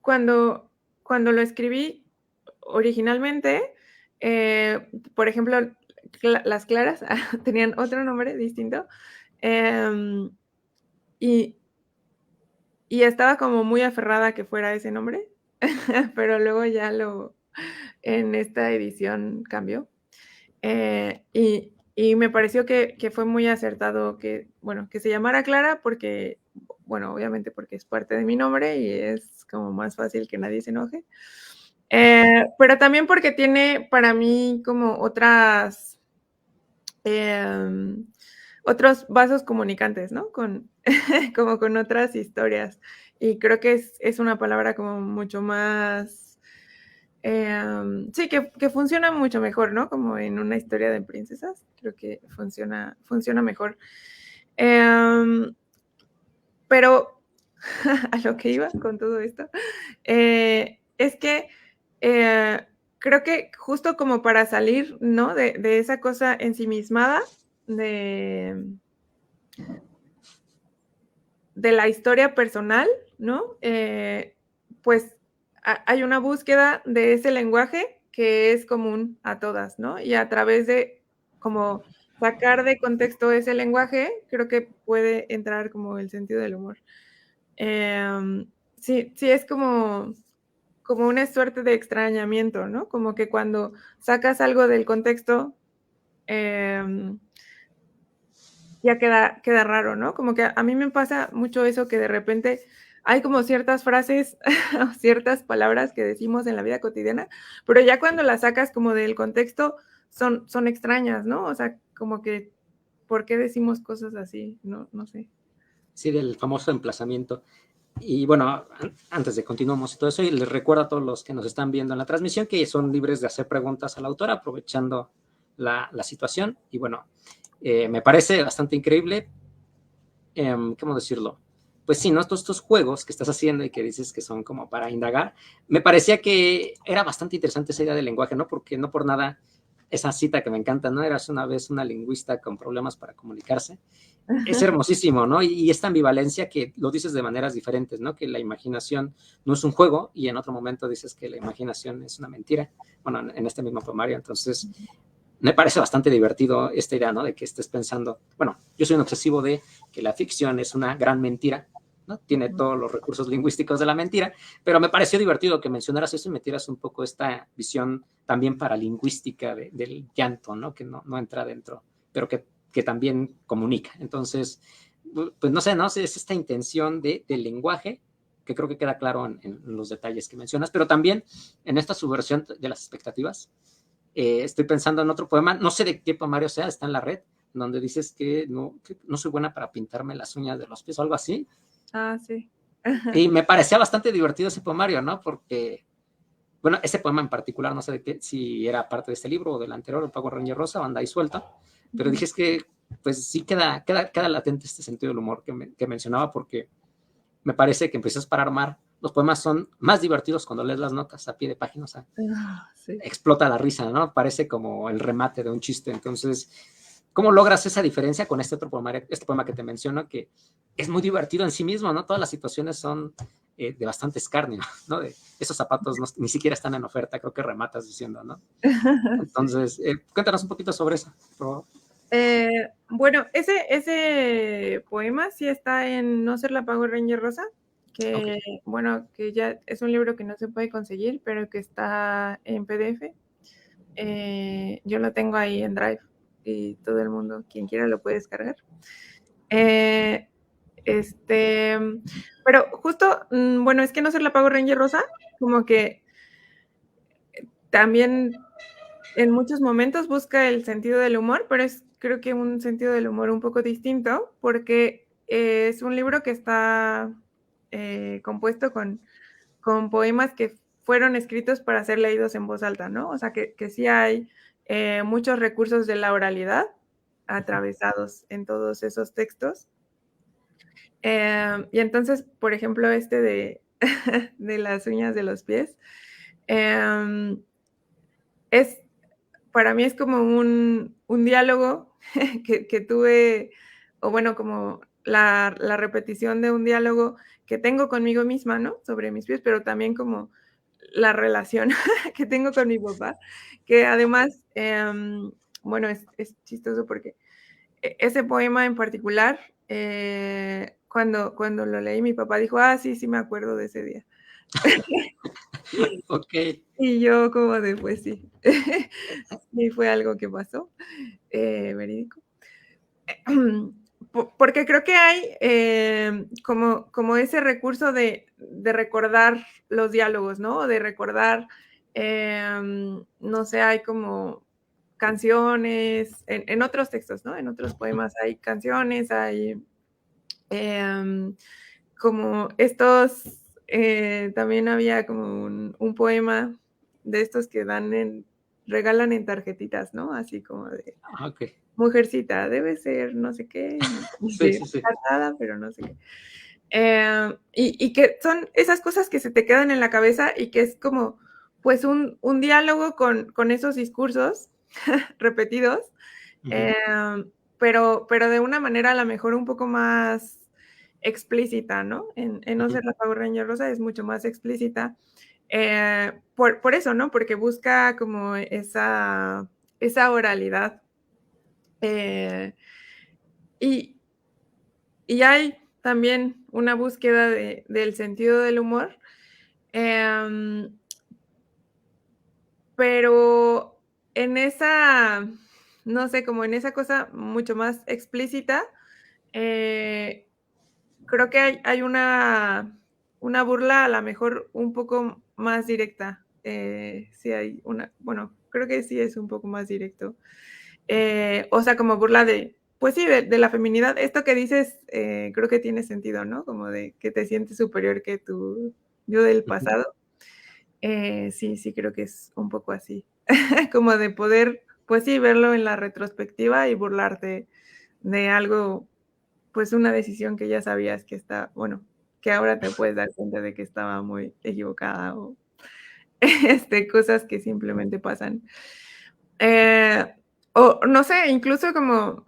Speaker 2: cuando, cuando lo escribí originalmente, Por ejemplo, las claras tenían otro nombre distinto. Em, y, y estaba como muy aferrada a que fuera ese nombre, pero luego ya en esta edición cambió. Y me pareció que fue muy acertado que, bueno, que se llamara Clara porque, bueno, obviamente porque es parte de mi nombre y es como más fácil que nadie se enoje. Pero también porque tiene para mí como otros vasos comunicantes, ¿no? Como con otras historias. Y creo que es una palabra como mucho más, sí, que funciona mucho mejor, ¿no? Como en una historia de princesas, creo que funciona mejor. Pero a lo que iba con todo esto, es que creo que justo como para salir, ¿no? De esa cosa ensimismada de, de la historia personal, ¿no? Pues hay una búsqueda de ese lenguaje que es común a todas, ¿no? Y a través de como sacar de contexto ese lenguaje, creo que puede entrar como el sentido del humor. Sí, sí, es como una suerte de extrañamiento, ¿no? Como que cuando sacas algo del contexto, ya queda raro, ¿no? Como que a mí me pasa mucho eso que de repente hay como ciertas frases o ciertas palabras que decimos en la vida cotidiana, pero ya cuando las sacas como del contexto son extrañas, ¿no? O sea, como que, ¿por qué decimos cosas así? No sé.
Speaker 1: Sí, del famoso emplazamiento. Y bueno, antes de continuamos y todo eso, y les recuerdo a todos los que nos están viendo en la transmisión que son libres de hacer preguntas a la autora, aprovechando la situación. Y bueno, me parece bastante increíble, ¿cómo decirlo? Pues sí, ¿no? Todos estos juegos que estás haciendo y que dices que son como para indagar, me parecía que era bastante interesante esa idea del lenguaje, ¿no? Porque no por nada esa cita que me encanta, ¿no? Eras una vez una lingüista con problemas para comunicarse. Es hermosísimo, ¿no? Y esta ambivalencia que lo dices de maneras diferentes, ¿no? Que la imaginación no es un juego y en otro momento dices que la imaginación es una mentira. Bueno, en este mismo poemario. Entonces, me parece bastante divertido esta idea, ¿no? De que estés pensando, bueno, yo soy un obsesivo de que la ficción es una gran mentira, ¿no? Tiene todos los recursos lingüísticos de la mentira, pero me pareció divertido que mencionaras eso y metieras un poco esta visión también paralingüística del llanto, ¿no? Que no entra dentro, pero que también comunica. Entonces, pues no sé, ¿no? Es esta intención del lenguaje que creo que queda claro en los detalles que mencionas, pero también en esta subversión de las expectativas. Estoy pensando en otro poema, no sé de qué poemario sea, está en la red, donde dices que no soy buena para pintarme las uñas de los pies o algo así.
Speaker 2: Ah, sí.
Speaker 1: Y me parecía bastante divertido ese poemario, ¿no? Porque, bueno, ese poema en particular, no sé de qué, si era parte de este libro o del anterior, El Pago Ranger Rosa, o anda ahí suelta, pero dije es que, pues sí queda latente este sentido del humor que mencionaba, porque me parece que empiezas para armar, los poemas son más divertidos cuando lees las notas a pie de página, o sea,
Speaker 2: Ah, sí.
Speaker 1: explota la risa, ¿no? Parece como el remate de un chiste. Entonces, ¿cómo logras esa diferencia con este otro poema, que te menciono, que es muy divertido en sí mismo, ¿no? Todas las situaciones son de bastante escarnio, ¿no? De esos zapatos ni siquiera están en oferta, creo que rematas diciendo, ¿no?
Speaker 2: Sí.
Speaker 1: Entonces, cuéntanos un poquito sobre eso, por favor.
Speaker 2: Bueno, ese poema sí está en No ser la Power Ranger Rosa,
Speaker 1: Ok.
Speaker 2: que bueno, que ya es un libro que no se puede conseguir, pero que está en PDF. Yo lo tengo ahí en Drive y todo el mundo, quien quiera, lo puede descargar. Eh, este, pero justo, bueno, es que No ser la Power Ranger Rosa, como que también en muchos momentos busca el sentido del humor, pero es creo que un sentido del humor un poco distinto, porque es un libro que está compuesto con poemas que fueron escritos para ser leídos en voz alta, ¿no? O sea, que sí hay muchos recursos de la oralidad atravesados en todos esos textos. Y entonces, por ejemplo, este de las uñas de los pies, eh, es para mí es como un diálogo que tuve, o bueno, como la repetición de un diálogo que tengo conmigo misma, ¿no? Sobre mis pies, pero también como la relación que tengo con mi papá, que además, bueno, es chistoso porque ese poema en particular, cuando lo leí, mi papá dijo, ah, sí, sí me acuerdo de ese día.
Speaker 1: Ok.
Speaker 2: Y yo como de, pues sí, sí fue algo que pasó, verídico. Porque creo que hay como ese recurso de recordar los diálogos, ¿no? De recordar, no sé, hay como canciones, en otros textos, ¿no? En otros poemas hay canciones, hay como estos, también había como un poema de estos que regalan en tarjetitas, ¿no? Así como de
Speaker 1: Ok.
Speaker 2: mujercita, debe ser no sé qué,
Speaker 1: Sí, sí, sí.
Speaker 2: casada, pero no sé qué. Y que son esas cosas que se te quedan en la cabeza y que es como, pues, un diálogo con esos discursos repetidos,
Speaker 1: Ujú.
Speaker 2: pero de una manera a lo mejor un poco más explícita, ¿no? En No
Speaker 1: Ujú.
Speaker 2: ser la Power Ranger rosa es mucho más explícita, por eso, ¿no? Porque busca como esa oralidad. Eh, y, y hay también una búsqueda del sentido del humor, em, pero en esa, no sé, como en esa cosa mucho más explícita, eh, creo que hay una burla a lo mejor un poco más directa. Sí hay una, bueno, creo que sí es un poco más directo. O sea, como burla de, pues sí, de la feminidad. Esto que dices, creo que tiene sentido, ¿no? Como de que te sientes superior que tu yo del
Speaker 1: Ujú.
Speaker 2: pasado. Sí, sí, creo que es un poco así. Como de poder, pues sí, verlo en la retrospectiva y burlarte de algo, pues una decisión que ya sabías que está, bueno, que ahora te puedes dar cuenta de que estaba muy equivocada o cosas que simplemente pasan. Eh, o no sé, incluso como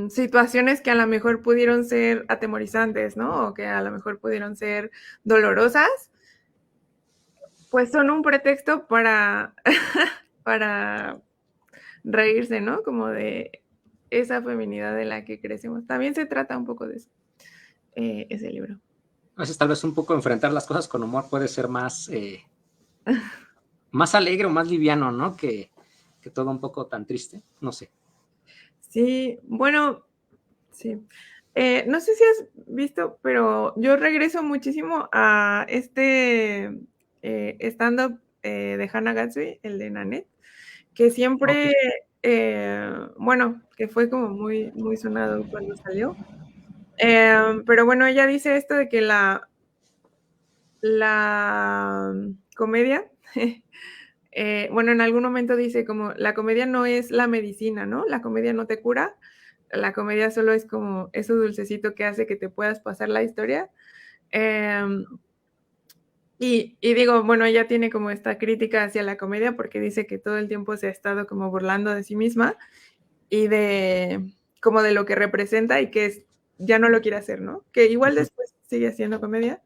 Speaker 2: situaciones que a lo mejor pudieron ser atemorizantes, ¿no? O que a lo mejor pudieron ser dolorosas, pues son un pretexto para, para reírse, ¿no? Como de esa feminidad de la que crecemos. También se trata un poco de eso, ese libro.
Speaker 1: A veces tal vez un poco enfrentar las cosas con humor puede ser más alegre o más liviano, ¿no? Que todo un poco tan triste. No sé.
Speaker 2: Sí, bueno, sí. No sé si has visto, pero yo regreso muchísimo a stand-up de Hannah Gatsby, el de Nanette, que
Speaker 1: Ok.
Speaker 2: siempre, bueno, que fue como muy, muy sonado cuando salió. Pero bueno, ella dice esto de que la comedia, bueno, en algún momento dice como la comedia no es la medicina, ¿no? La comedia no te cura, la comedia solo es como ese dulcecito que hace que te puedas pasar la historia. Em, y digo, bueno, ella tiene como esta crítica hacia la comedia porque dice que todo el tiempo se ha estado como burlando de sí misma y de como de lo que representa y que ya no lo quiere hacer, ¿no? Que igual
Speaker 1: Ujú.
Speaker 2: después sigue haciendo comedia,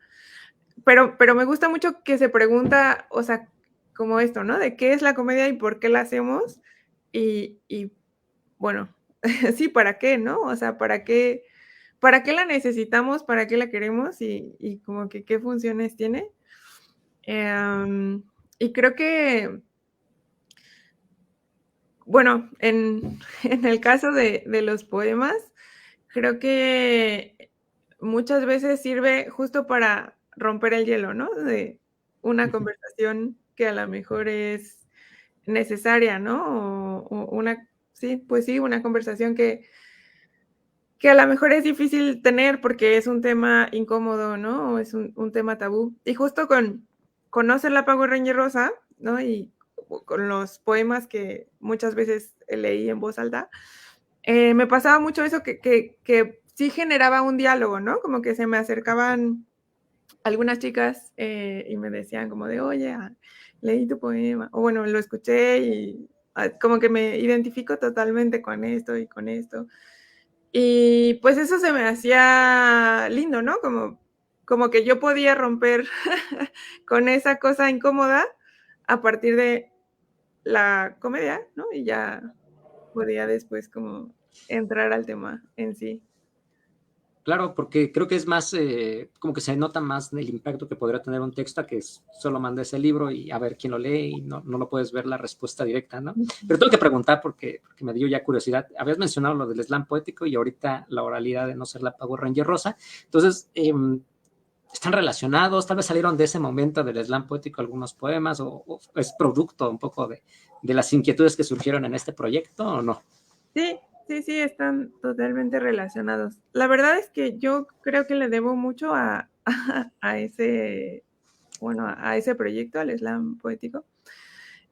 Speaker 2: pero me gusta mucho que se pregunta, o sea, como esto, ¿no? De qué es la comedia y por qué la hacemos y bueno, sí, ¿para qué, no? O sea, ¿para qué la necesitamos? ¿Para qué la queremos? Y como que qué funciones tiene. Em, y creo que, bueno, en el caso de los poemas, creo que muchas veces sirve justo para romper el hielo, ¿no? De una
Speaker 1: Ujú.
Speaker 2: conversación que a lo mejor es necesaria, ¿no? O una, sí, pues sí, una conversación que a lo mejor es difícil tener porque es un tema incómodo, ¿no? O es un tema tabú. Y justo con Conocer la Power Ranger rosa, ¿no? Y con los poemas que muchas veces leí en voz alta, me pasaba mucho eso que sí generaba un diálogo, ¿no? Como que se me acercaban algunas chicas y me decían como de, oye, leí tu poema, o bueno, lo escuché y como que me identifico totalmente con esto y con esto. Y pues eso se me hacía lindo, ¿no? Como como que yo podía romper con esa cosa incómoda a partir de la comedia, ¿no? Y ya podía después como entrar al tema en sí.
Speaker 1: Claro, porque creo que es más, como que se nota más el impacto que podría tener un texto a que solo manda ese libro y a ver quién lo lee y no lo puedes ver la respuesta directa, ¿no? Pero tengo que preguntar porque me dio ya curiosidad. Habías mencionado lo del slam poético y ahorita la oralidad de no ser la Power Ranger rosa. Entonces, ¿están relacionados? Tal vez salieron de ese momento del slam poético algunos poemas o es producto un poco de las inquietudes que surgieron en este proyecto o no.
Speaker 2: Sí, sí, sí, están totalmente relacionados. La verdad es que yo creo que le debo mucho a ese, bueno, a ese proyecto, al slam poético,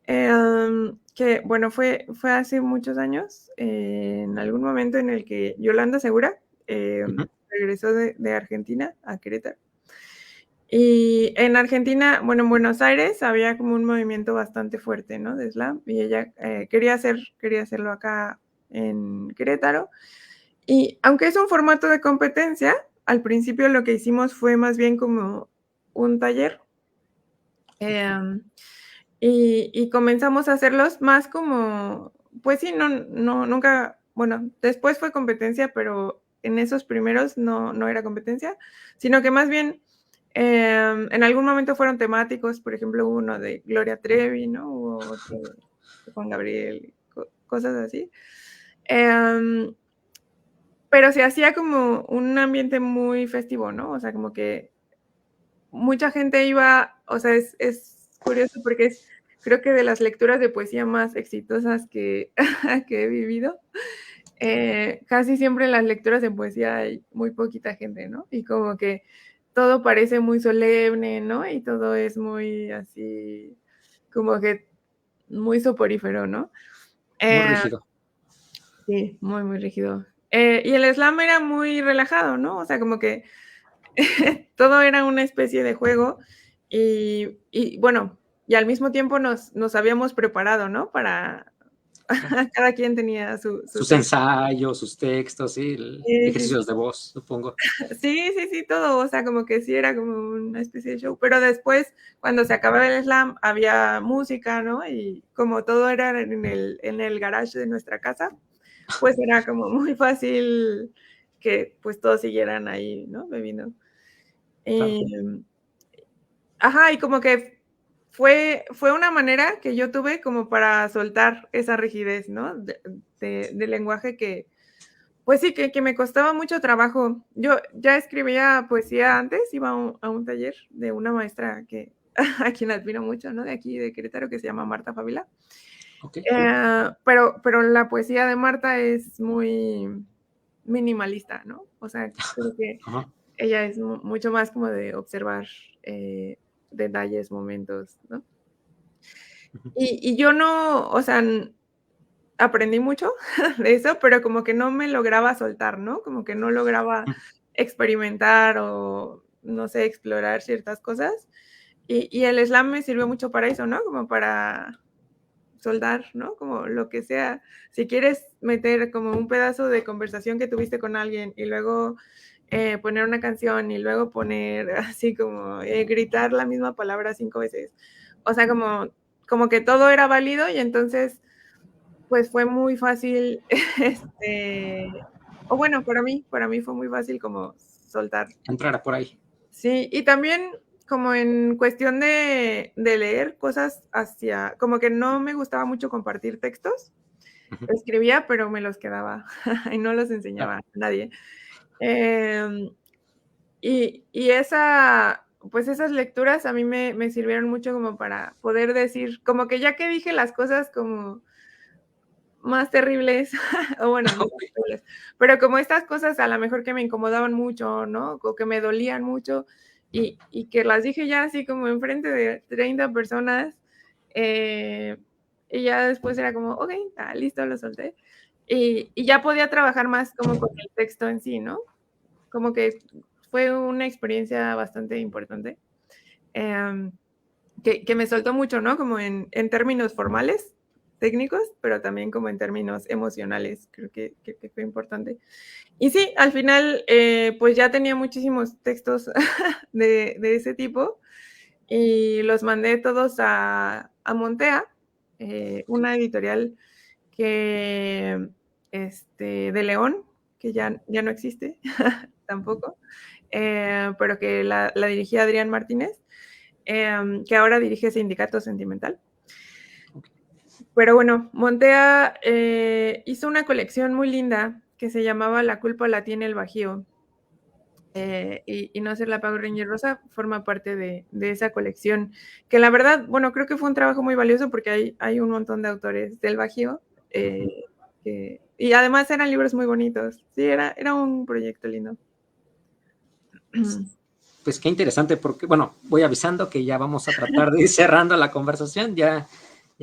Speaker 2: que, bueno, fue hace muchos años, en algún momento en el que Yolanda Segura
Speaker 1: Ujú.
Speaker 2: regresó de Argentina a Querétaro. Y en Argentina, bueno, en Buenos Aires había como un movimiento bastante fuerte, ¿no? De slam, y ella quería hacerlo acá en Querétaro. Y aunque es un formato de competencia, al principio lo que hicimos fue más bien como un taller. Y comenzamos a hacerlos más como, pues sí, nunca, bueno, después fue competencia, pero en esos primeros no era competencia, sino que más bien en algún momento fueron temáticos, por ejemplo, uno de Gloria Trevi, ¿no? Hubo otro de Juan Gabriel, cosas así. Eh, pero se hacía como un ambiente muy festivo, ¿no? O sea, como que mucha gente iba, o sea, es curioso porque es, creo que de las lecturas de poesía más exitosas que, que he vivido, casi siempre en las lecturas de poesía hay muy poquita gente, ¿no? Y como que todo parece muy solemne, ¿no? Y todo es muy así, como que muy soporífero, ¿no?
Speaker 1: Muy
Speaker 2: Eh,
Speaker 1: rígido.
Speaker 2: sí, muy, muy rígido. Y el slam era muy relajado, ¿no? O sea, como que todo era una especie de juego y bueno, y al mismo tiempo nos habíamos preparado, ¿no? Para,
Speaker 1: Claro.
Speaker 2: cada quien tenía su
Speaker 1: Sus
Speaker 2: texto.
Speaker 1: ensayos, sus textos, sí,
Speaker 2: Sí, sí,
Speaker 1: ejercicios de voz, supongo.
Speaker 2: sí, sí, sí, todo, o sea, como que sí era como una especie de show, pero después, cuando se acababa el slam, había música, ¿no? Y como todo era en el garage de nuestra casa, pues era como muy fácil que pues todos siguieran ahí, ¿no? Bebiendo.
Speaker 1: Claro.
Speaker 2: Y, ajá, y como que fue una manera que yo tuve como para soltar esa rigidez, ¿no? De lenguaje que, pues sí, que me costaba mucho trabajo. Yo ya escribía poesía antes, iba a un taller de una maestra que a quien admiro mucho, ¿no? De aquí, de Querétaro, que se llama Marta Fabila.
Speaker 1: Ok.
Speaker 2: Pero la poesía de Marta es muy minimalista, ¿no? O sea, creo que
Speaker 1: Ajá.
Speaker 2: ella es mucho más como de observar detalles, momentos, ¿no?
Speaker 1: Ujú.
Speaker 2: Y yo no, o sea, aprendí mucho de eso, pero como que no me lograba soltar, ¿no? Como que no lograba experimentar o, no sé, explorar ciertas cosas. Y el slam me sirvió mucho para eso, ¿no? Como para soldar, ¿no? Como lo que sea. Si quieres meter como un pedazo de conversación que tuviste con alguien y luego poner una canción y luego poner así como gritar la misma palabra 5 veces. O sea, como que todo era válido y entonces pues fue muy fácil, o bueno, para mí fue muy fácil como soltar.
Speaker 1: Entrara por ahí.
Speaker 2: Sí, y también como en cuestión de leer cosas hacia, como que no me gustaba mucho compartir textos,
Speaker 1: Ujú.
Speaker 2: escribía, pero me los quedaba y no los
Speaker 1: Claro.
Speaker 2: enseñaba a nadie. Em, y esa, pues esas lecturas a mí me sirvieron mucho como para poder decir, como que ya que dije las cosas como más terribles, o bueno, no más terribles, pero como estas cosas a lo mejor que me incomodaban mucho, ¿no? O que me dolían mucho y que las dije ya así como enfrente de 30 personas, eh, y ya después era como, okey, listo, lo solté. Y ya podía trabajar más como con el texto en sí, ¿no? Como que fue una experiencia bastante importante, que me soltó mucho, ¿no? Como en términos formales, técnicos, pero también como en términos emocionales, creo que fue importante. Y sí, al final, pues ya tenía muchísimos textos de ese tipo y los mandé todos a Montea, una editorial que, de León, que ya no existe tampoco, pero que la dirigía Adrián Martínez, que ahora dirige Sindicato Sentimental. Pero bueno, Montea hizo una colección muy linda que se llamaba La culpa la tiene el Bajío. Y No ser la Power Ranger Rosa forma parte de esa colección, que la verdad, bueno, creo que fue un trabajo muy valioso porque hay un montón de autores del Bajío, y además eran libros muy bonitos. Sí, era un proyecto lindo.
Speaker 1: Pues qué interesante, porque, bueno, voy avisando que ya vamos a tratar de ir cerrando la conversación, ya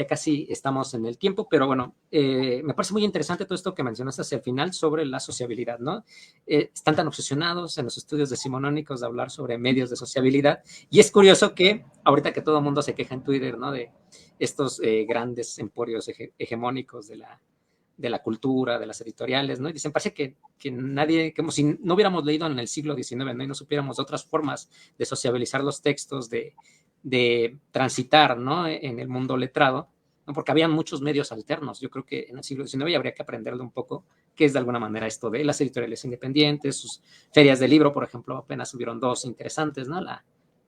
Speaker 1: casi estamos en el tiempo, pero bueno, me parece muy interesante todo esto que mencionaste hacia el final sobre la sociabilidad, ¿no? Están tan obsesionados en los estudios decimonónicos de hablar sobre medios de sociabilidad, y es curioso que ahorita que todo el mundo se queja en Twitter, ¿no? De estos grandes emporios hegemónicos de la cultura, de las editoriales, ¿no? Y dicen, parece que nadie, como si no hubiéramos leído en el siglo XIX, ¿no? Y no supiéramos de otras formas de sociabilizar los textos, de transitar, ¿no? En el mundo letrado, ¿no? Porque había muchos medios alternos. Yo creo que en el siglo XIX habría que aprenderle un poco qué es de alguna manera esto de las editoriales independientes, sus ferias de libro, por ejemplo, apenas hubieron dos interesantes, ¿no?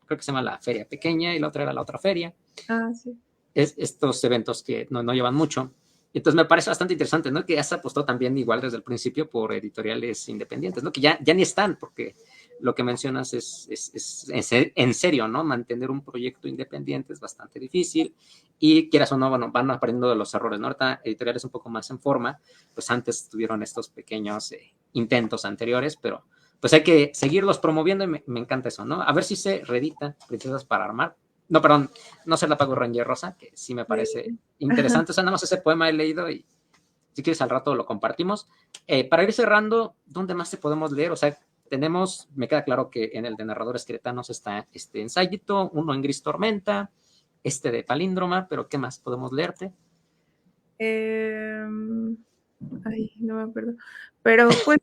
Speaker 1: Creo que se llama la Feria Pequeña y la otra era la otra feria.
Speaker 2: Ah, sí.
Speaker 1: Estos eventos que no llevan mucho. Entonces me parece bastante interesante, ¿no? Que ya se apostó también igual desde el principio por editoriales independientes, ¿no? Que ya ni están, porque lo que mencionas es en serio, ¿no? Mantener un proyecto independiente es bastante difícil y quieras o no, bueno, van aprendiendo de los errores, ¿no? Ahorita editoriales un poco más en forma, pues antes tuvieron estos pequeños intentos anteriores, pero pues hay que seguirlos promoviendo y me encanta eso, ¿no? A ver si se reedita Princesas para Armar. No, perdón, No ser la Power Ranger Rosa, que sí me parece interesante. O sea, nada más ese poema he leído y si quieres al rato lo compartimos. Para ir cerrando, ¿dónde más te podemos leer? O sea, me queda claro que en el de Narradores Queretanos está este ensayito, uno en Gris Tormenta, este de Palíndroma, pero ¿qué más podemos leerte?
Speaker 2: Ay, no me acuerdo. Pero pues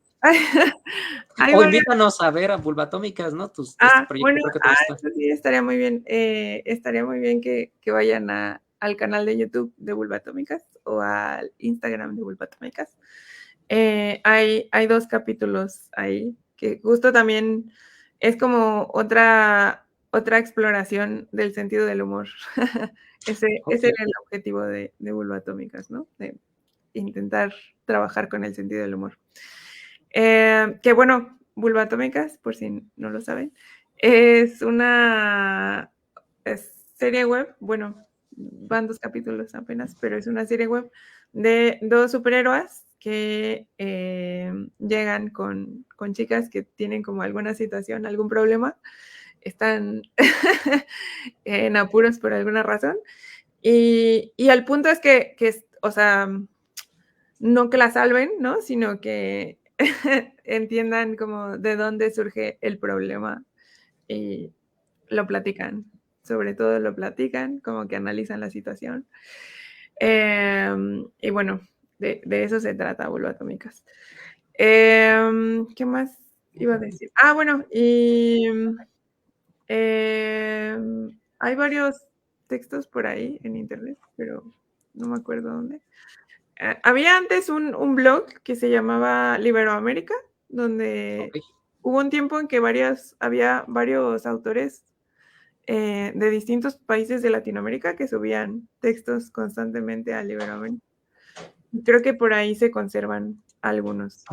Speaker 1: o invítanos a ver a Bulbatómicas, ¿no? Este proyecto
Speaker 2: bueno,
Speaker 1: creo que te gusta.
Speaker 2: sí, estaría muy bien. Estaría muy bien que vayan al canal de YouTube de Bulbatómicas o al Instagram de Bulbatómicas. Hay 2 capítulos ahí que justo también es como otra exploración del sentido del humor. Ese era el objetivo de Bulbatómicas, ¿no? De intentar trabajar con el sentido del humor. Que bueno, Bulbatómicas, por si no lo saben, es una serie web, bueno, van 2 capítulos apenas, pero es una serie web de 2 superhéroes que llegan con chicas que tienen como alguna situación, algún problema, están en apuros por alguna razón, y el punto es que, o sea, no que la salven, ¿no? Sino que entiendan como de dónde surge el problema y lo platican. Sobre todo lo platican, como que analizan la situación. Y bueno, de eso se trata Bulbatómicas. ¿Qué más iba a decir? Bueno, y hay varios textos por ahí en internet, pero no me acuerdo dónde. Había antes un blog que se llamaba Liberoamérica, donde hubo un tiempo en que había varios autores de distintos países de Latinoamérica que subían textos constantemente a Liberoamérica. Creo que por ahí se conservan algunos.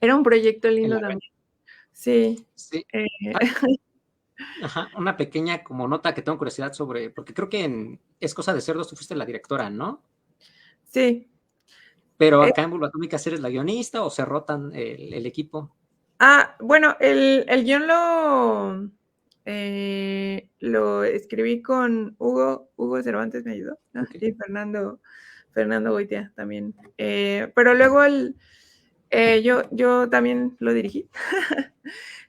Speaker 2: Era un proyecto lindo también. Sí.
Speaker 1: Sí. Ajá, una pequeña como nota que tengo curiosidad sobre, porque creo que Es Cosa de Cerdos tú fuiste la directora, ¿no?
Speaker 2: Sí.
Speaker 1: Pero acá en Bulbatómicas eres la guionista o se rotan el equipo.
Speaker 2: Bueno, el guión lo escribí con Hugo Cervantes me ayudó, ¿no? Y Fernando Goitia también. Pero luego yo también lo dirigí.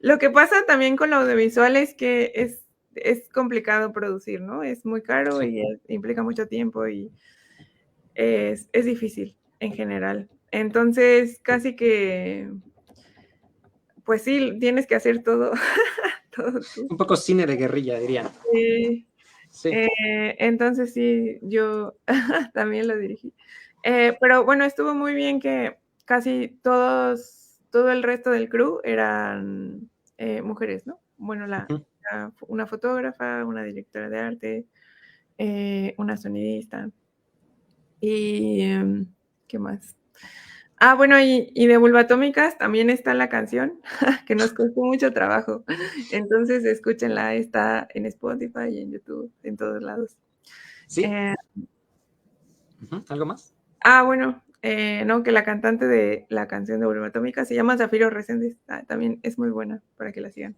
Speaker 2: Lo que pasa también con lo audiovisual es que es es complicado producir, ¿no? Es muy caro
Speaker 1: Sí.
Speaker 2: y implica mucho tiempo y es difícil en general. Entonces, casi que, pues sí, tienes que hacer todo, todo tú.
Speaker 1: Un poco cine de guerrilla, dirían.
Speaker 2: Sí.
Speaker 1: Sí.
Speaker 2: Entonces sí, yo también lo dirigí. Pero bueno, estuvo muy bien que casi todo el resto del crew eran mujeres, ¿no? Bueno,
Speaker 1: Ujú.
Speaker 2: una fotógrafa, una directora de arte, una sonidista y ¿qué más? Ah, bueno, y de Vulvatómicas también está la canción, que nos costó mucho trabajo. Entonces, escúchenla, está en Spotify y en YouTube, en todos lados.
Speaker 1: Sí.
Speaker 2: Eh,
Speaker 1: Ujú. ¿Algo más?
Speaker 2: bueno, no, que la cantante de la canción de Vulvatómicas se llama Zafiro Reséndiz. También es muy buena para que la sigan.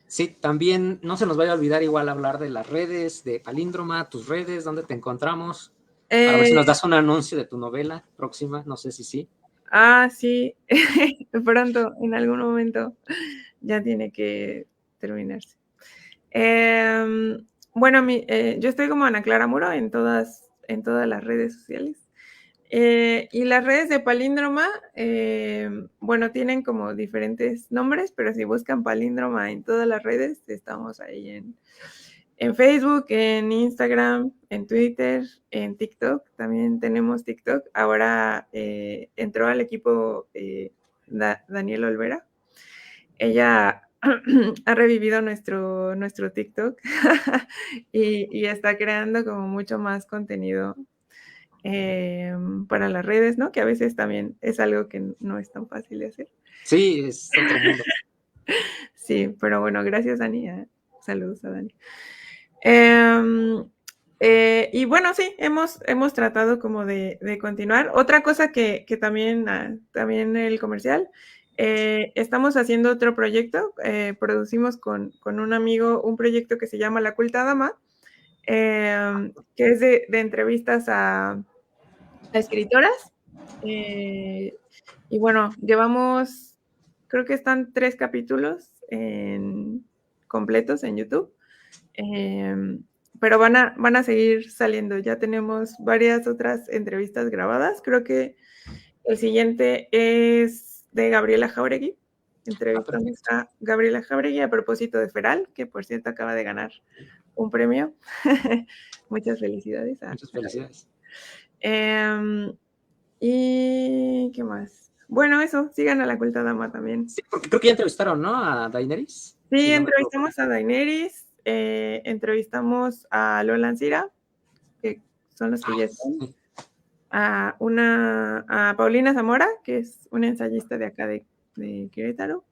Speaker 1: Sí, también no se nos vaya a olvidar igual hablar de las redes, de Palíndroma, tus redes, dónde te encontramos, para ver si
Speaker 2: Eh,
Speaker 1: nos das un anuncio de tu novela próxima, no sé si sí.
Speaker 2: sí, pronto, en algún momento, ya tiene que terminarse. Bueno, yo estoy como Ana Clara Muro en todas las redes sociales. Y las redes de Palíndroma, bueno, tienen como diferentes nombres, pero si buscan Palíndroma en todas las redes, estamos ahí en Facebook, en Instagram, en Twitter, en TikTok. También tenemos TikTok. Ahora entró al equipo Daniel Olvera. Ella ha revivido nuestro TikTok y está creando como mucho más contenido para las redes, ¿no? Que a veces también es algo que no es tan fácil de hacer.
Speaker 1: Sí, es otro mundo.
Speaker 2: Sí, pero bueno, gracias, Dani. Saludos a Dani. Y bueno, sí, hemos tratado como de continuar. Otra cosa que también el comercial, estamos haciendo otro proyecto, producimos con un amigo un proyecto que se llama La Culta Dama, que es de entrevistas a escritoras. Y bueno, creo que están 3 capítulos completos en YouTube. Pero van a seguir saliendo. Ya tenemos varias otras entrevistas grabadas. Creo que el siguiente es de Gabriela Jauregui.
Speaker 1: Ah,
Speaker 2: Entrevistamos
Speaker 1: perfecto.
Speaker 2: a Gabriela Jauregui a propósito de Feral, que por cierto acaba de ganar un premio. Muchas felicidades a
Speaker 1: Muchas felicidades.
Speaker 2: Em, ¿Y qué más? Bueno, eso, sigan a la Culta Dama también.
Speaker 1: Sí, porque creo que ya entrevistaron, ¿no? A Daenerys,
Speaker 2: Sí,
Speaker 1: si no me equivoco.
Speaker 2: entrevistamos a Daenerys, entrevistamos a Lola Ancira, que son los que ya están,
Speaker 1: Sí.
Speaker 2: a Paulina Zamora, que es una ensayista de acá de Querétaro.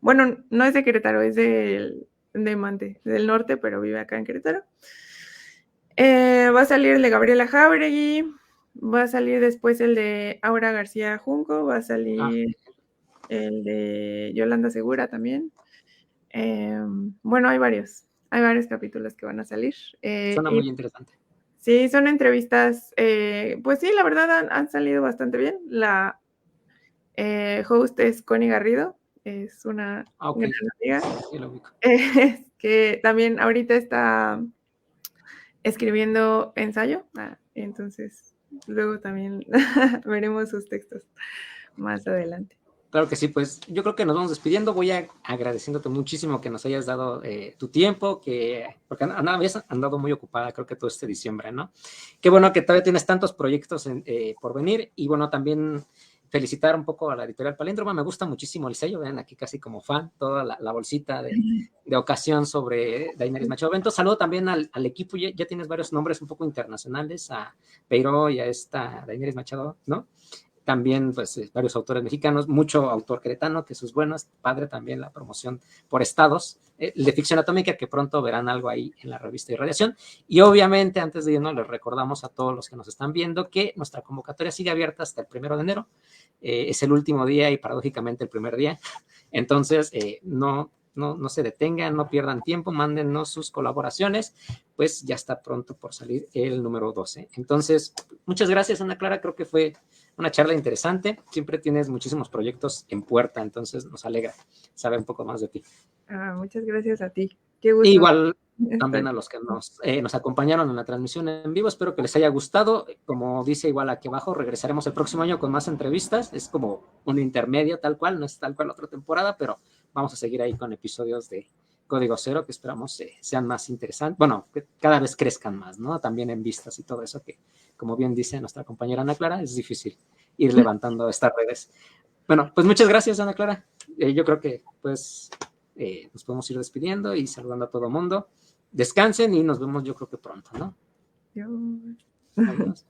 Speaker 2: Bueno, no es de Querétaro, es de Mante, del norte, pero vive acá en Querétaro. Va a salir el de Gabriela Jauregui, va a salir después el de Aura García Junco, va a salir el de Yolanda Segura también. Bueno, hay varios capítulos que van a salir.
Speaker 1: Suena
Speaker 2: Y
Speaker 1: muy interesante.
Speaker 2: sí, son entrevistas, pues sí, la verdad han salido bastante bien. La host es Connie Garrido, es una
Speaker 1: Ok,
Speaker 2: gran amiga,
Speaker 1: sí lo ubico.
Speaker 2: que también ahorita está escribiendo ensayo, entonces luego también veremos sus textos más adelante.
Speaker 1: Claro que sí, pues yo creo que nos vamos despidiendo. Voy agradeciéndote muchísimo que nos hayas dado tu tiempo, porque habías andado muy ocupada, creo que todo este diciembre, ¿no? Qué bueno que todavía tienes tantos proyectos por venir y bueno, también felicitar un poco a la editorial Palíndroma. Me gusta muchísimo el sello, vean aquí casi como fan, toda la bolsita de ocasión sobre Daenerys Machado Bento. Saludo también al equipo, ya tienes varios nombres un poco internacionales, a Peiro y a esta Daenerys Machado, ¿no? También pues varios autores mexicanos, mucho autor queretano, que eso es bueno, es padre también la promoción por estados, el de ficción atómica, que pronto verán algo ahí en la revista Irradiación. Y obviamente, antes de irnos, les recordamos a todos los que nos están viendo que nuestra convocatoria sigue abierta hasta el 1 de enero, es el último día y paradójicamente el primer día, entonces no no se detengan, no pierdan tiempo, mándennos sus colaboraciones, pues ya está pronto por salir el número 12. Entonces, muchas gracias, Ana Clara, creo que fue una charla interesante, siempre tienes muchísimos proyectos en puerta, entonces nos alegra saber un poco más de ti.
Speaker 2: Muchas gracias a ti, qué gusto.
Speaker 1: Igual también a los que nos acompañaron en la transmisión en vivo, espero que les haya gustado. Como dice igual aquí abajo, regresaremos el próximo año con más entrevistas, es como un intermedio tal cual, no es tal cual otra temporada, pero vamos a seguir ahí con episodios de Código Cero que esperamos sean más interesantes, bueno, que cada vez crezcan más, ¿no? También en vistas y todo eso que, como bien dice nuestra compañera Ana Clara, es difícil ir levantando estas redes. Bueno, pues muchas gracias, Ana Clara. Yo creo que pues nos podemos ir despidiendo y saludando a todo el mundo. Descansen y nos vemos yo creo que pronto, ¿no?
Speaker 2: Adiós.
Speaker 1: Adiós.